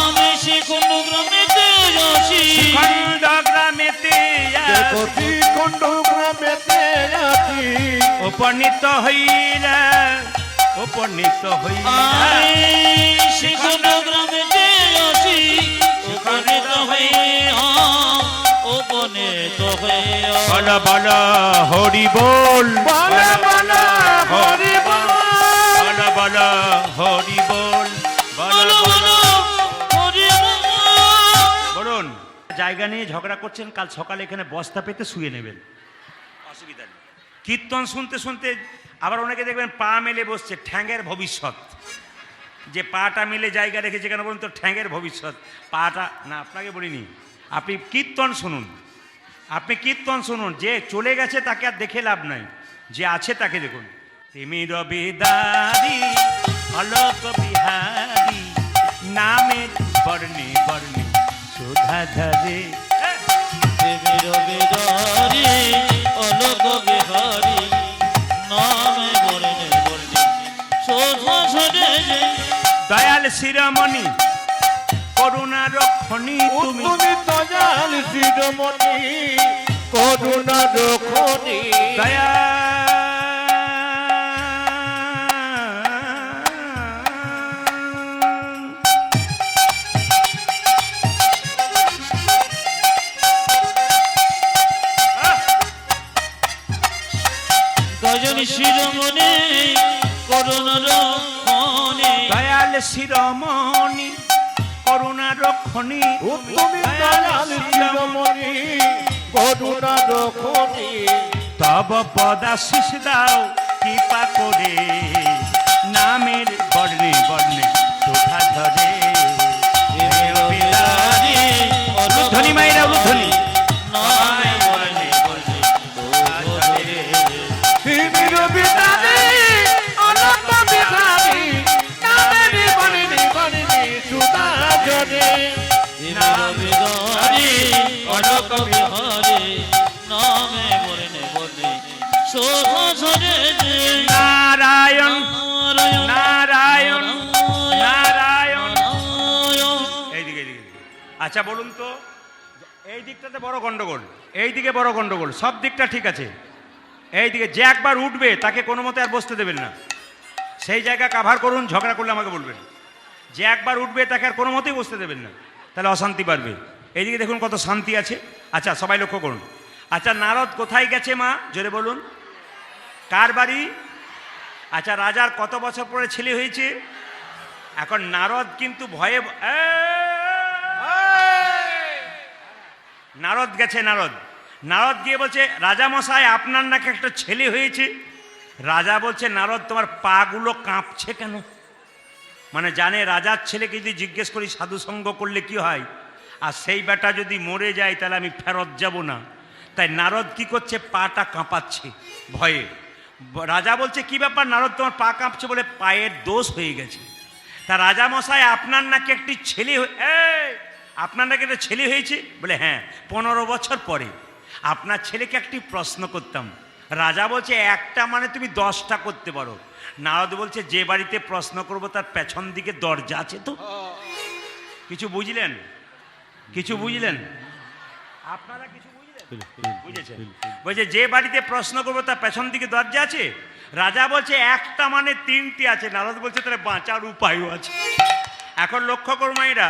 আমি শিখণ্ড গ্রামেতে আছি, শিখণ্ড গ্রামেতে দেখো শ্রীখণ্ড গ্রামেতে আছি, উপনীত হইলা, উপনীত হইলা। আমি শিখণ্ড গ্রামেতে আছি, উপনীত হইয়া, উপনীত হইয়া। বল বল হরি বল, বল বল হরি বল। বল বল হরি বল, বল বলো, বল। বলো, হরি বল। বলুন, জায়গা নিয়ে ঝগড়া করছেন, কাল সকালে এখানে বস্তা পেতে শুয়ে নেবেন, অসুবিধা নেই। কীর্তন শুনতে শুনতে আবার অনেকে দেখবেন পা মেলে বসছে, ঠ্যাঙের ভবিষ্যৎ। যে পাটা মিলে জায়গা রেখেছে কেন বলুন তো? ঠ্যাঙের ভবিষ্যৎ। পাটা না, আপনাকে বলিনি, আপনি কীর্তন শুনুন, আপনি কীর্তন শুনুন। যে চলে গেছে তাকে আর দেখে লাভ নাই, যে আছে তাকে দেখুন। তিমি রবিদারি অলোক বিহারী, নামের বর্ণে বর্ণে সুধা ধরে। দেবীর বেদারি অলোক বিহারি, নামে বর্ণে বর্ণে শোধা ঝরে। দয়াল শিরোমণি করুণা রক্ষণী তুমি, তুমি দয়াল শিরোমণি করুণা রক্ষণী। দয়া গজনী শিরোমণি করুণার মনে, দয়াল শিরোমণি করুণা রক্ষণী ও তুমি দয়াল শিরোমণি করুণা রক্ষণী। তব পদাশিস দাও কৃপা করে, নামের বর্ণে বর্ণে শোভা ধরে। দেবীর বেদারি অলোক ধ্বনি মায়েরা উলুধ্বনি। নামে বর্ণে বর্ণে শোধা ঝরে। তিমির বিদারি অলোক বিহারী, নামের বর্ণে বর্ণে সুধা ঝরে। দেবীর বেদারি অলোক বিহারি, নামে বর্ণে বর্ণে শোধা ঝরে। নারায়ণ নারায়ণ নারায়ণ নারায়ণ। নারায়ণ। এইদিকে এইদিকে। আচ্ছা বলুন তো, এই দিকটাতে বড় গন্ডগোল, এই দিকে বড় গন্ডগোল, সব দিকটা ঠিক আছে। এইদিকে যে একবার উঠবে তাকে কোনো মতে আর বসতে দেবেন না। সেই জায়গা কাভার করুন, ঝগড়া করলে আমাকে বলবেন। যে একবার উঠবে তাকে আর কোনো মতেই বসতে দেবেন না, তাহলে অশান্তি বাড়বে। এইদিকে দেখুন কত শান্তি আছে। আচ্ছা সবাই লক্ষ্য করুন। আচ্ছা নারদ কোথায় গেছে মা, জোরে বলুন? কার বাড়ি? আচ্ছা রাজার কত বছর পরে ছেলে হয়েছে? এখন নারদ কিন্তু ভয়ে নারদ গেছে, নারদ গিয়ে বলছে রাজা মশাই আপনার নাকি একটা ছেলে হয়েছে। রাজা বলছে নারদ তোমার পাগুলো কাঁপছে কেন? মানে জানে রাজার ছেলেকে যদি জিজ্ঞেস করি সাধু সঙ্গ করলে কি হয়, আর সেই বেটা যদি মরে যায় তাহলে আমি ফেরত যাব না। তাই নারদ কি করছে, পাটা কাঁপাচ্ছে ভয়ে। রাজা বলছে কি ব্যাপার নারদ তোমার পা কাঁপছে? বলে পায়ের দোষ হয়ে গেছে। তা রাজা মশাই আপনার নাকি একটি ছেলে আপনার নাকি একটা ছেলে হয়েছে? বলে হ্যাঁ 15 বছর পরে। আপনার ছেলেকে একটি প্রশ্ন করতাম। রাজা বলছে একটা মানে তুমি 10টা করতে পারো। নারদ বলছে যে বাড়িতে প্রশ্ন করব তার পেছন দিকে দরজা আছে তো? কিছু বুঝলেন? কিছু বুঝলেন? আপনারা কিছু বুঝেছেন? বলছে যে বাড়িতে প্রশ্ন করবো তার পেছন দিকে দরজা আছে। রাজা বলছে একটা মানে 3টি আছে। নারদ বলছে তাহলে বাঁচার উপায়ও আছে। এখন লক্ষ্য করো মায়েরা,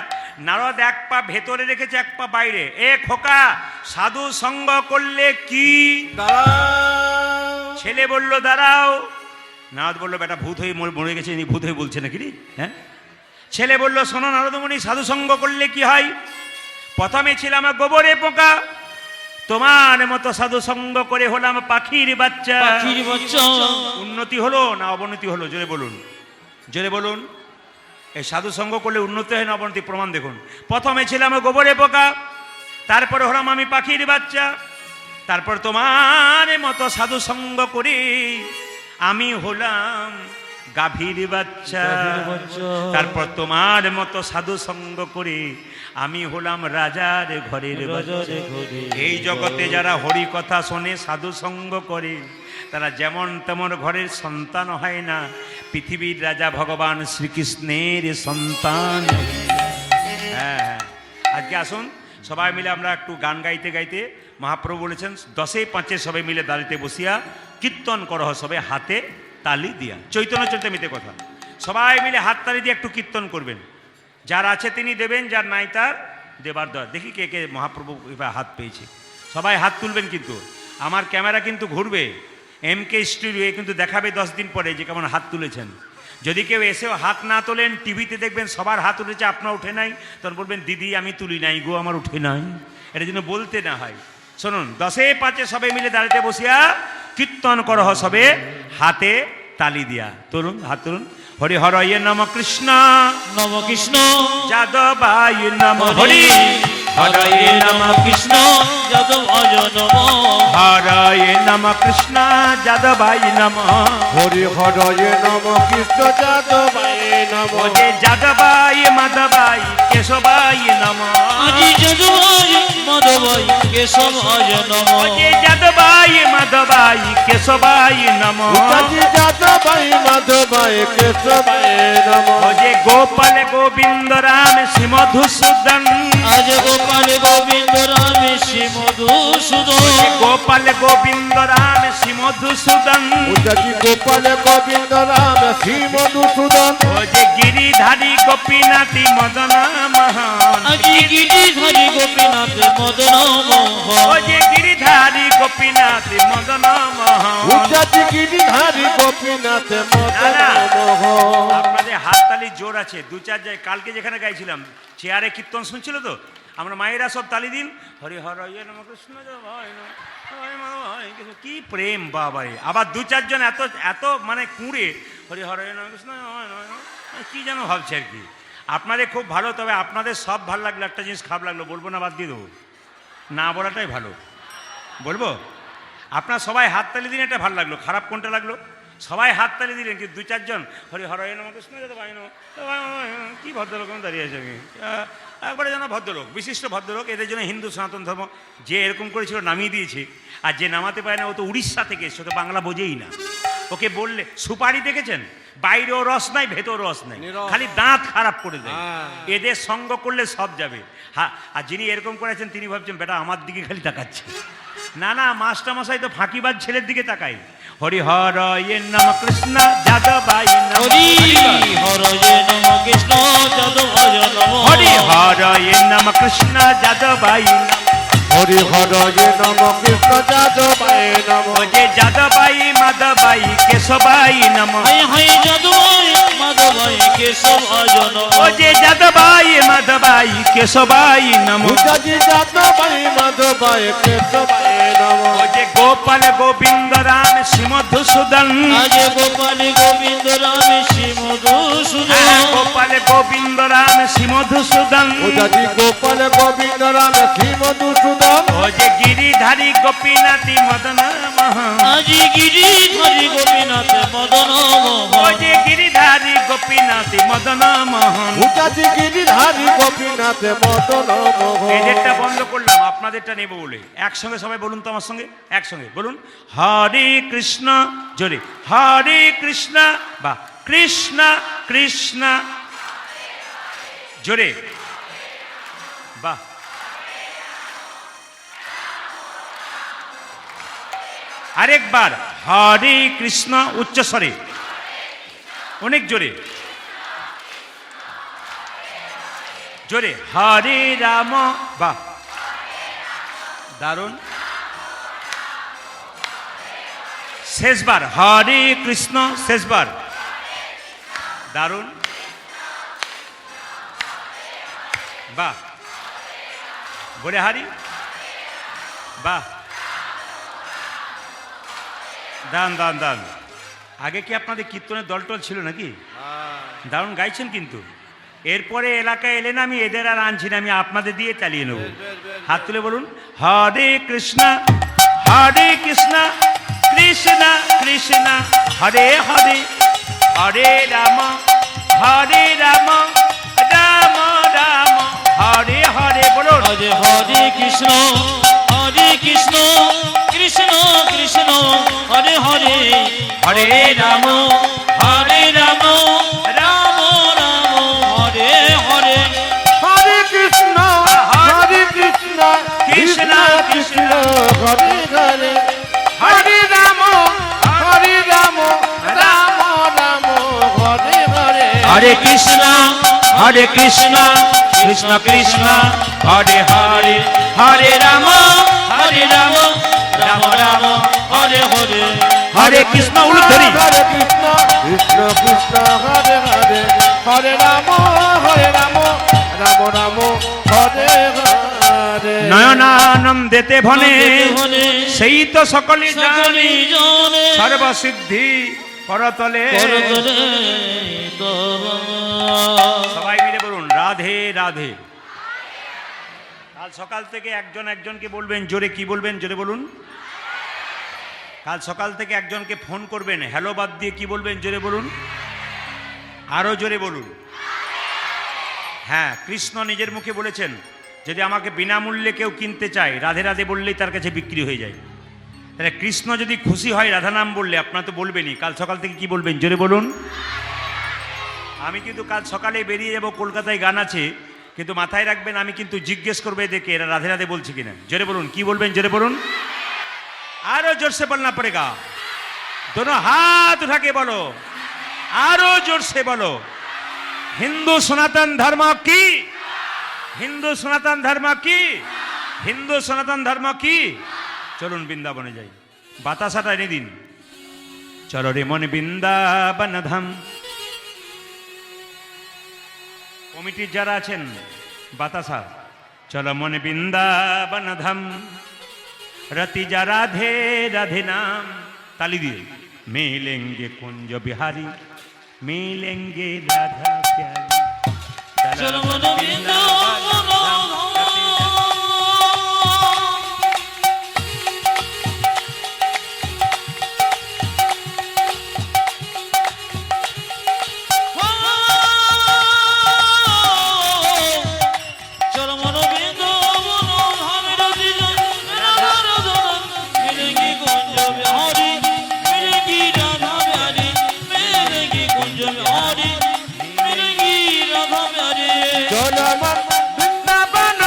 নারদ এক পা ভেতরে রেখেছে এক পা বাইরে। এ খোকা, সাধু সঙ্গ করলে কি? ছেলে বলল দাঁড়াও। নারদ বলল বেটা ভূত হয়ে মরে গেছে, ইনি ভূত হয়ে বলছে নাকি রে? হ্যাঁ। ছেলে বলল শোনো নারদমণি, সাধু সঙ্গ করলে কি হয়? প্রথমে ছিলাম গোবরে পোকা, তোমার মতো সাধু সঙ্গ করে হলাম পাখির বাচ্চা। উন্নতি হলো না অবনতি হলো? জোরে বলুন, জোরে বলুন। এই সাধু সঙ্গ করলে উন্নতি হয় না অবনতি? প্রমাণ দেখুন। প্রথমে ছিলাম গোবরে পোকা, তারপরে হলাম আমি পাখির বাচ্চা, তারপর তোমার মতো সাধু সঙ্গ করে আমি হলাম গাভীর বাচ্চা, তারপর তোমার মতো সাধু সঙ্গ করে আমি হলাম রাজার ঘরের বাচ্চা। এই জগতে যারা হরি কথা শোনে সাধু সঙ্গ করে তারা যেমন তেমন ঘরের সন্তান হয় না, পৃথিবীর রাজা ভগবান শ্রীকৃষ্ণের সন্তান। হ্যাঁ, আজকে আসুন সবাই মিলে আমরা একটু গান গাইতে গাইতে, মহাপ্রভু বলেছেন 10-5 সবাই মিলে দাঁড়িতে বসিয়া কীর্তন করহ সবে হাতে তালি দিয়া। চৈতন্য চরিতামৃতে কথা। সবাই মিলে হাত তালি দিয়ে একটু কীর্তন করবেন। যার আছে তিনি দেবেন, যার নাই তার দেবার দর। দেখি কে কে মহাপ্রভু এবার হাত পেয়েছে। সবাই হাত তুলবেন, কিন্তু আমার ক্যামেরা কিন্তু ঘুরবে, MK স্টুডিও কিন্তু দেখাবে 10 দিন পরে যে কেমন হাত তুলেছেন। যদি কেউ এসেও হাত না তোলেন, টিভিতে দেখবেন সবার হাত উঠেছে আপনার উঠে নাই, তখন বলবেন দিদি আমি তুলি নাই গো, আমার উঠে নাই। এটা যেন বলতে না হয়। শুনুন 10-5 সবাই মিলে দাঁড়িতে বসিয়া কীর্তন করহ সবে হাতে তালি দিয়া। তুলুন, হাত তুলুন। হরি হরয়ে নম কৃষ্ণ নম কৃষ্ণ যাদবায় নম হরি হরয়ে নম কৃষ্ণ যাদবায় নম হরয়ে নম কৃষ্ণ যাদবায় নম হরি হরয়ে নম কৃষ্ণ যাদবায় নম ওরে যাদবায় মাধবায় কেশবায় নম আজি যাদবায় মাধবায় কেশবায় নম ওরে যাদবায় মাধবায় কেশবায় নম উতাজি যাদবায় মাধবায় কেশবায় নম ওরে গোপাল গোবিন্দ রাম শ্রী মধুসূদন আজ গোপাল গোবিন্দ রাম শ্রী মধুসূদন গোপাল গোবিন্দ রাম শ্রী মধুসূদন উতাজি গোপাল গোবিন্দ রাম শ্রী মধুসূদন ওরে গিরিধারী গোপীনাথী মদন মোহন আজি গিরিধারী গোপীনাথ মদন মোহন ওরে গিরিধারী গোপীনাথী মদন মোহন উতাজি গিরিধারী গোপীনাথ মদন না, না। মোহন। আপনাদের হাততালি জোর আছে। 2-4 জায়গায় কালকে যেখানে গাইছিলাম চেয়ারে কীর্তন শুনছিল তো, আমরা মায়েরা সব তালি দিন। হরি হরয়ে নম কৃষ্ণ যাদবায় নম হরি মাধবায় কেশব। কি প্রেম বাবারে। আবার 2-4 জন এত এত মানে কুঁড়ে হরি হরয়ে নম কৃষ্ণ যাদবায় নম, কি যেন ভাবছে আর কি। আপনাদের খুব ভালো, তবে আপনাদের সব ভালো লাগলো, একটা জিনিস খারাপ লাগলো, বলবো না বাদ দিয়ে দেবো? না বলাটাই ভালো। বলবো? আপনার সবাই হাততালি দিন, এটা ভালো লাগলো। খারাপ কোনটা লাগলো? সবাই হাততালি দিলেন, কিন্তু 2-4 জন হরি হরয়ে নম কৃষ্ণ যাদবায় নম। কি ভদ্রলোক দাঁড়িয়ে আছে আমি, একবারে যেন ভদ্রলোক, বিশিষ্ট ভদ্রলোক। এদের জন্য হিন্দু সনাতন ধর্ম যে এরকম করেছিল নামিয়ে দিয়েছে, আর যে নামাতে পারে না ও তো উড়িষ্যা থেকে এসছে, তো বাংলা বোঝেই না। ওকে বললে সুপারি দেখেছেন, বাইরেও রস নাই ভেতর রস নাই, নিরস। খালি দাঁত খারাপ করে দেয়। হ্যাঁ। এদের সঙ্গ করলে সব যাবে। হ্যাঁ, আর যিনি এরকম করেছেন তিনি ভাবছেন বেটা আমার দিকে খালি তাকাচ্ছে। না না, মাস্টার মশাই তো ফাঁকিবাজ ছেলের দিকে তাকাই। হরি হর ইয়ে নম কৃষ্ণ যাদবাই নম হরি হরয়ে নম কৃষ্ণ যাদবায় নম হরি হর ইয়ে নম কৃষ্ণ যাদবাই নম হরি হর যে নম কৃষ্ণ যাদবায় নম যে যাদবাই মাধবাই কেশবাই নম হাই হাই যাদবায় মাধবায় কেশবায় নম ও যে যাদবাই মাধবাই কেশবাই নম ভূতাজি যাদবায় মাধবায় কেশবায় নম ও যে গোপাল গোবিন্দ রাম শ্রীমধুসূদন আজ গোপাল গোবিন্দ রাম শ্রী মধুসূদন গোপাল গোবিন্দ রাম শ্রীমধুসূদন ভূতাজি গোপাল গোবিন্দ রাম শ্রী মধুসূদন ও যে গিরিধারী গোপীনাথী মদন মোহন আজি গিরিধারী গোপীনাথ মদন ও মোহন যে গিরিধারী গোপীনাথী মদন মোহন ভূতাজি গিরিধারী গোপীনাথ মদন মোহন এদেরটা বন্ধ করলাম, আপনাদেরটা নেব বলে। একসঙ্গে সবাই বলুন তো আমার সঙ্গে, একসঙ্গে বলুন হরে কৃষ্ণ, জোরে হরে কৃষ্ণ বা কৃষ্ণ কৃষ্ণ, জোরে বাহ। আরেকবার হরে কৃষ্ণ উচ্চস্বরে, অনেক জোরে জোরে হরে রাম, বাহ দারুণ। শেষবার হরে কৃষ্ণ, শেষবার দারুণ, বাহ বলে হারি, বাহ দান দান দান। আগে কি আপনাদের কীর্তনের দলটল ছিল নাকি? দারুণ গাইছেন কিন্তু। এরপরে এলাকায় এলেন আমি এদের আর আনছি না, আমি আপনাদের দিয়ে চালিয়ে নেব। হাত তুলে বলুন হরে কৃষ্ণ কৃষ্ণ কৃষ্ণ হরে হরে, হরে রাম রাম রাম হরে হরে, বলুন আজ হরে কৃষ্ণ কৃষ্ণ কৃষ্ণ হরে হরে হরে রাম রাম রাম হরে হরে হরে কৃষ্ণ কৃষ্ণ কৃষ্ণ হরে হরে হরে রাম রাম রাম হরে হরে হরে কৃষ্ণ কৃষ্ণ কৃষ্ণ হরে হরে, হরে রাম রাম রাম হরে হরে হরে কৃষ্ণ উলুধ্বনি, হরে কৃষ্ণ কৃষ্ণ কৃষ্ণ হরে হরে হরে রাম রাম রাম হরে হরে নয়নানন্দেতে ভনে ভনে সেই তো সকলে জানে সকলে জানে সর্বসিদ্ধি করতলে। করতলে তব। সবাই মিলে বলুন রাধে রাধে। কাল সকাল থেকে একজন একজনকে বলবেন, জোরে কি বলবেন জোরে বলুন। কাল সকাল থেকে একজনকে ফোন করবেন, হ্যালো বাদ দিয়ে কি বলবেন জোরে বলুন, আরো জোরে বলুন। হ্যাঁ, কৃষ্ণ নিজের মুখে বলেছেন যদি আমাকে বিনামূল্যে কেউ কিনতে চায় রাধে রাধে বললেই তার কাছে বিক্রি হয়ে যায়। তাহলে কৃষ্ণ যদি খুশি হয় রাধা নাম বললে, আপনারা তো বলবেনই। কাল সকাল থেকে কি বলবেন জোরে বলুন। আমি কিন্তু কাল সকালে বেরিয়ে যাব, কলকাতায় গান আছে, কিন্তু মাথায় রাখবেন আমি কিন্তু জিজ্ঞেস করবে দেখে এরা রাধে রাধে বলছে কিনা। জোরে বলুন কি বলবেন জোরে বলুন। আরো जोर से बोलना पड़ेगा, दोनों हाथ उठा के बोलो, आरो जोर से बोलो। हिंदू सनातन धर्म की, हिंदू सनातन धर्म की, हिंदू सनातन धर्म की। চলুন বৃন্দাবনে যাই, বাতাসাটা এনে দিন। চলো রে মন বৃন্দাবন ধাম। কমিটির যারা আছেন বাতাসা, চলো মন বৃন্দাবন ধাম। रति जा राधे राधे नाम, ताली दिए। मिलेंगे कुंज बिहारी, मिलेंगे राधा प्यारी। চলো মন বৃন্দাবন ধাম। চলো মন বৃন্দাবন ধাম। রতি রাধা রাধা মিলেঙ্গি কুঞ্জ বিহারি, মিলেঙ্গি রাধা চলো আমার বৃন্দাবন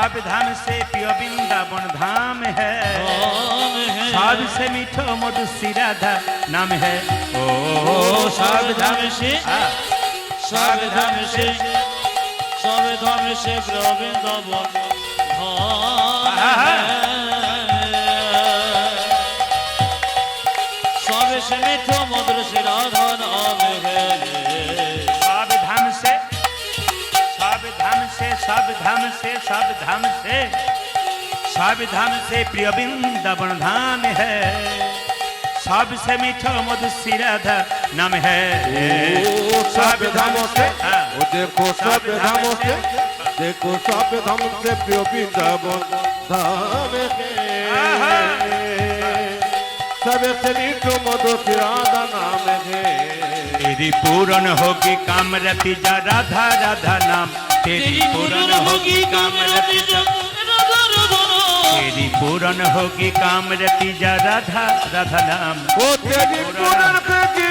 सब धाम से प्रिय वृंदावन धाम है सबसे मीठो मधुसी राधा नाम है ओ सब धाम से सब धाम से प्रिय वृंदावन सबसे मीठो मधुर से राधा नाम है सब धाम से सब धाम से सब धाम से सब धाम से सब धाम से प्रिय वृंदावन धाम है सबसे मीठा मधुसी राधा नाम है सब धामों से वो देखो सब धामों से देखो सब धाम से प्रिय वृंदावन धाम है सबसे मीठो मधुसी राधा नाम है तेरी पूर्ण होगी कामरति जा राधा राधा नाम तेरी पूर्ण होगी कामरति जा तेरी पूर्ण होगी कामरति जा राधा राधा नाम वो तेरी पूर्ण होगी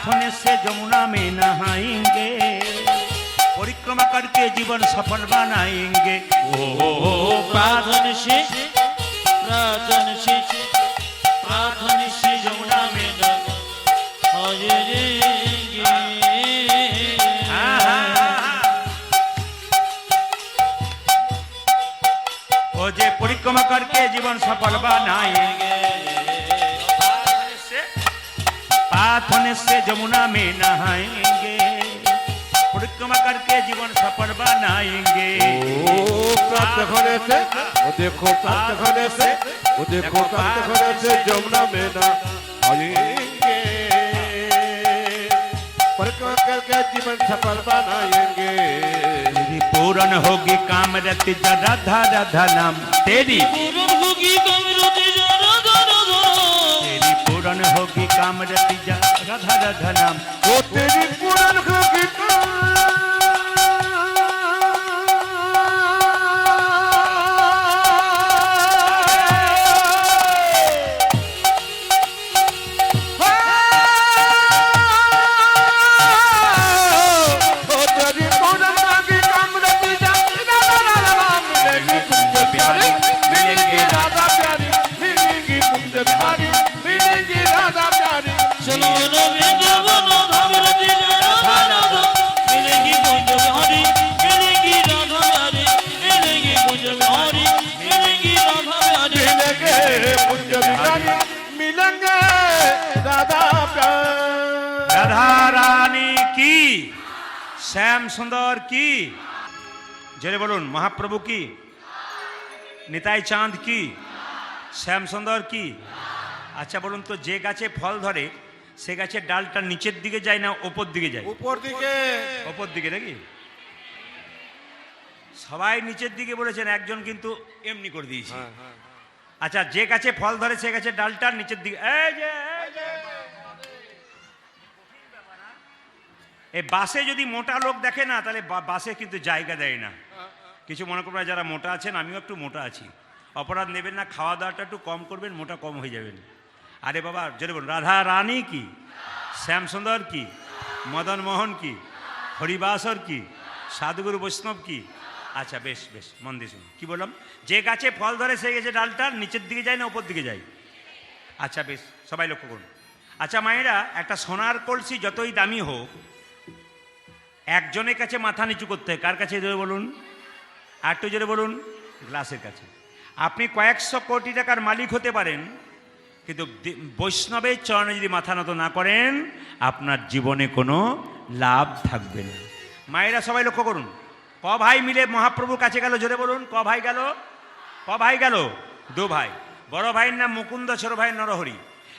होने से जमुना में नहाएंगे परिक्रमा करके जीवन सफल बनाएंगे ओ प्रार्थन से जमुना में नहाएंगे ओ जे परिक्रमा करके जीवन सफल बनाएंगे प्रार्थना से जमुना में नहाएंगे परिक्रमा करके जीवन सफल बनाएंगे प्राप्त होने से वो देखो प्राप्त होने से वो देखो प्राप्त होने से जमुना में नहाएंगे परिक्रमा करके जीवन सफल बनाएंगे तेरी पूर्ण होगी कामरति जा राधा राधा नाम तेरी पूर्ण होगी कामरति जा राधा राधा तेरी पूर्ण होगी कामरति जा राधा राधा नाम वो तेरी पूर्ण होगी राधा रानी की श्याम सुंदर की जरे बोलून महाप्रभु की निताई चांद की श्याम सुंदर की अच्छा बोलून तो जे गाचे फल धरे से गाছের ডালটা নিচের দিকে যায় না উপর দিকে যায় উপর দিকে নাকি সবাই নিচের দিকে বলেছেন একজন কিন্তু এমনি করে দিয়েছে আচ্ছা যে গাছে ফল ধরে সে গাছের ডালটা নিচের দিকে এই বাসে যদি মোটা লোক দেখে না তাহলে বাসে কিন্তু জায়গা দেয় না কিছু মনে করবেন যারা মোটা আছেন আমিও একটু মোটা আছি অপরাধ নেবেন না খাওয়া দাওয়াটা একটু কম করবেন মোটা কম হয়ে যাবেন আরে বাবা জোরে বলুন রাধা রানী কি শ্যাম সুন্দর কি মদন মোহন কি, হরিবাসর কি, সাধুগুরু বৈষ্ণব কি? আচ্ছা বেশ বেশ, মন দিয়ে শুনুন কি বললাম। যে গাছে ফল ধরে সেই গাছে ডালটা নিচের দিকে যায় না উপর দিকে যায়? আচ্ছা বেশ, সবাই লক্ষ্য করুন। আচ্ছা মায়েরা, একটা সোনার কলসি যতই দামি হোক, একজনের কাছে মাথা নিচু করতে হয়। কার কাছে জোরে বলুন, আর একটু জোরে বলুন। গ্লাসের কাছে। আপনি কয়েকশো কোটি টাকার মালিক হতে পারেন, কিন্তু বৈষ্ণবের চরণে যদি মাথা নত না করেন, আপনার জীবনে কোনো লাভ থাকবে না। মায়েরা সবাই লক্ষ্য করুন। ক ভাই মিলে মহাপ্রভুর কাছে গেল? জোরে বলুন, ক ভাই গেল? ক ভাই গেল? দু ভাই। বড় ভাইয়ের নাম মুকুন্দ, ছোট ভাইয়ের নরহরি।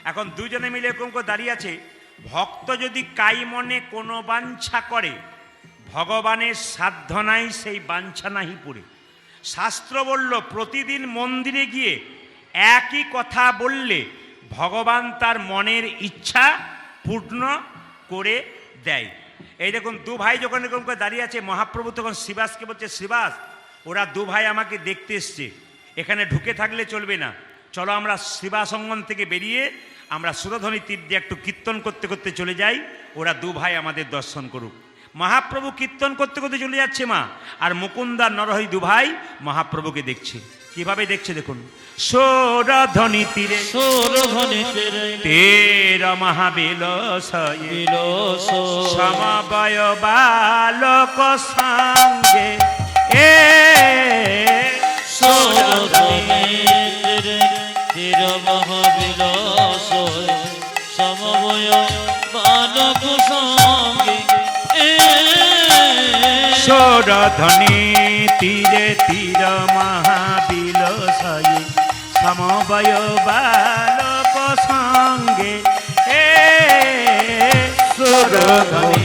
এখন দুজনে মিলে এরকম করে দাঁড়িয়ে আছে। ভক্ত যদি কাই মনে কোনো বাঞ্ছা করে, ভগবানের সাধ্য নাই সেই বাঞ্ছা নাহি পুরে। শাস্ত্র বলল প্রতিদিন মন্দিরে গিয়ে একই কথা বললে ভগবান তার মনের ইচ্ছা পূর্ণ করে দেয়। এই দেখুন দু ভাই যখন এরকম করে দাঁড়িয়ে আছে, মহাপ্রভু তখন শ্রীবাসকে বলছে, শ্রীবাস ওরা দু ভাই আমাকে দেখতে এসছে, এখানে ঢুকে থাকলে চলবে না, চলো আমরা শ্রীবাস অঙ্গন থেকে বেরিয়ে আমরা সুরধ্বনি তীর দিয়ে একটু কীর্তন করতে করতে চলে যাই, ওরা দু ভাই আমাদের দর্শন করুক। মহাপ্রভু কীর্তন করতে করতে চলে যাচ্ছে মা, আর মুকুন্দার নরহরি দু ভাই মহাপ্রভুকে দেখছে। কিভাবে দেখছে দেখুন। সুরধ্বনি তীরে, সুরধ্বনি তীরে তের মহাবিলাসয়ে সমবায় বালক সঙ্গে এ সুরধ্বনি তীরে তীর মহাবিলাস সমবয় বালক সঙ্গে সুরধ্বনি তীরে তীর মহাবিলাসয়ে সমবয় বালক সঙ্গে এ সুরধ্বনি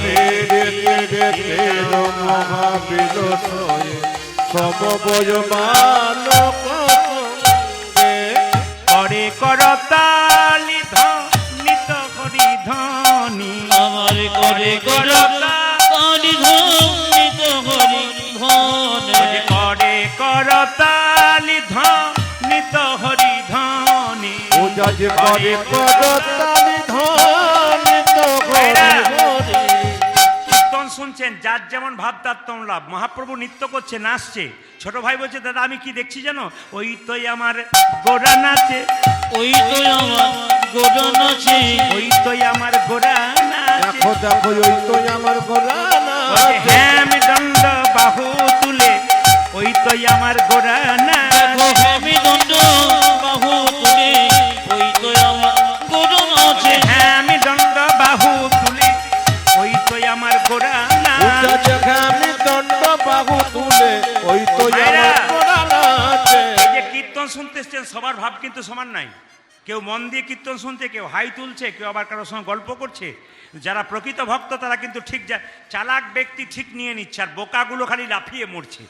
তীরে মহাবিলাসয়ে সমবয় বালক সঙ্গে করে করতালি ধ্বনিত হরি ধ্বনি, আমার করে করতালি ধ্বনিত হরি ধ্বনি, করে করতালি ধ্বনিত হরি ধ্বনি। ও যাজে করে করতালি ধ্বনিত হরি হরি। কীর্তন শুনছেন, যার যেমন ভাব তার তেমন লাভ। মহাপ্রভু নৃত্য করছে, নাচছে। ছোট ভাই বলছে, দাদা আমি কি দেখছি জানো? ওই তোই আমার গোরা নাচে, ওই তো আমার গোরা নাচে, ওই তোই আমার গোরা নাচে। দেখো দেখো ওই তো আমার গোরা নাচে। হ্যাম দণ্ড বাহু তুলে, ওই তোই আমার গোরা নাচে। দেখো হেমি দণ্ড বাহু তুলে, ওই তো আমার গোরা নাচে, হ্যাম দণ্ড বাহু তুলে, ওই তোই আমার গোরা নাচে। আমি দণ্ড বাহু তুলে ওই তো আমার গোরা নাচে। এই যে কীর্তন শুনতে এসছেন, সবার ভাব কিন্তু সমান নাই। কেউ মন দিয়ে কীর্তন শুনছে, কেউ হাই তুলছে, কেউ আবার কারোর সঙ্গে গল্প করছে। যারা প্রকৃত ভক্ত তারা কিন্তু ঠিক চালাক ব্যক্তি ঠিক নিয়ে নিচ্ছে, আর বোকাগুলো খালি লাফিয়ে মরছে।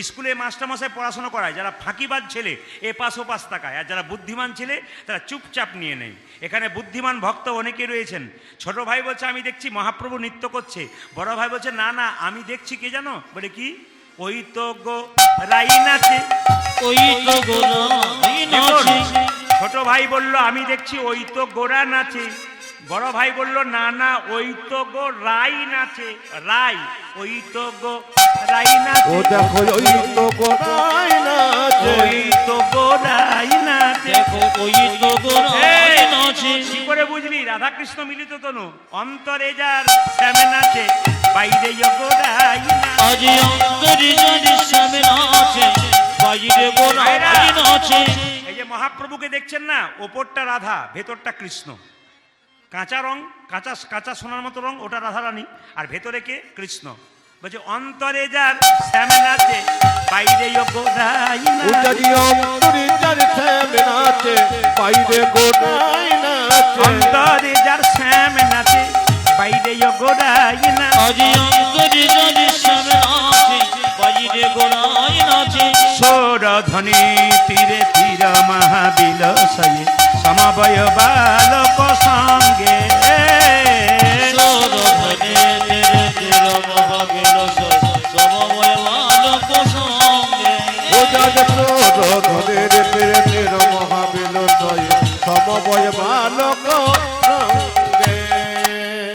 স্কুলে মাস্টারমশাই পড়াশোনা করায়, যারা ফাঁকিবাজ ছেলে এপাশ ওপাশ তাকায়, আর যারা বুদ্ধিমান ছেলে তারা চুপচাপ নিয়ে নেয়। এখানে বুদ্ধিমান ভক্ত অনেকে রয়েছেন। ছোট ভাই বলছে আমি দেখছি মহাপ্রভু নৃত্য করছে, বড় ভাই বলছে না না আমি দেখছি, কে জানো? বলে কি? ওই তো গো রাই নাচে, ওই তো গোরা নাচে। ছোট ভাই বলল আমি দেখছি ওই তো গোরা নাচে। বড় ভাই বলল না না ওই তো গো রাই নাচে, রাই, ওই তো গো রাই নাচে। ও দেখো ওই তো গোরাই নাচে, ওই তো গো রাই নাচে। দেখো ওই তো গোরা নাচে। কি করে বুঝলি? রাধাকৃষ্ণ মিলিত তনু, অন্তরে যার শ্যামে নাচে, বাইরে গোরাই নাচে। আজ অন্তরে যদি শ্যামে নাচে, বাইরে গোরাই নাচে। এই যে মহাপ্রভুকে দেখছেন না, ওপরটা রাধা ভেতরটা কৃষ্ণ। কাঁচা রং, কাঁচা কাঁচা সোনার মতো রং, ওটা রাধারানী, আর ভেতরে কে? কৃষ্ণ। বলছে অন্তরে যার শ্যামে নাচে, বাইরে গোরাই নাচে। অন্তরে যার শ্যামে নাচে, বাইরে গোরাই নাচে। অন্তরে যার শ্যামে নাচে, বাইরে গোরাই নাচে। আজ অন্তরে যদি শ্যামে নাচে, বাইরে গোরাই নাচে। সুরধ্বনি তীরে তীর মহাবিলাসয়ে সমবয় বালক সঙ্গে। সুরধ্বনি তীরে তীর মহাবিলাসয়ে সমবয় বালক সঙ্গে। ও যাজে সুরধ্বনি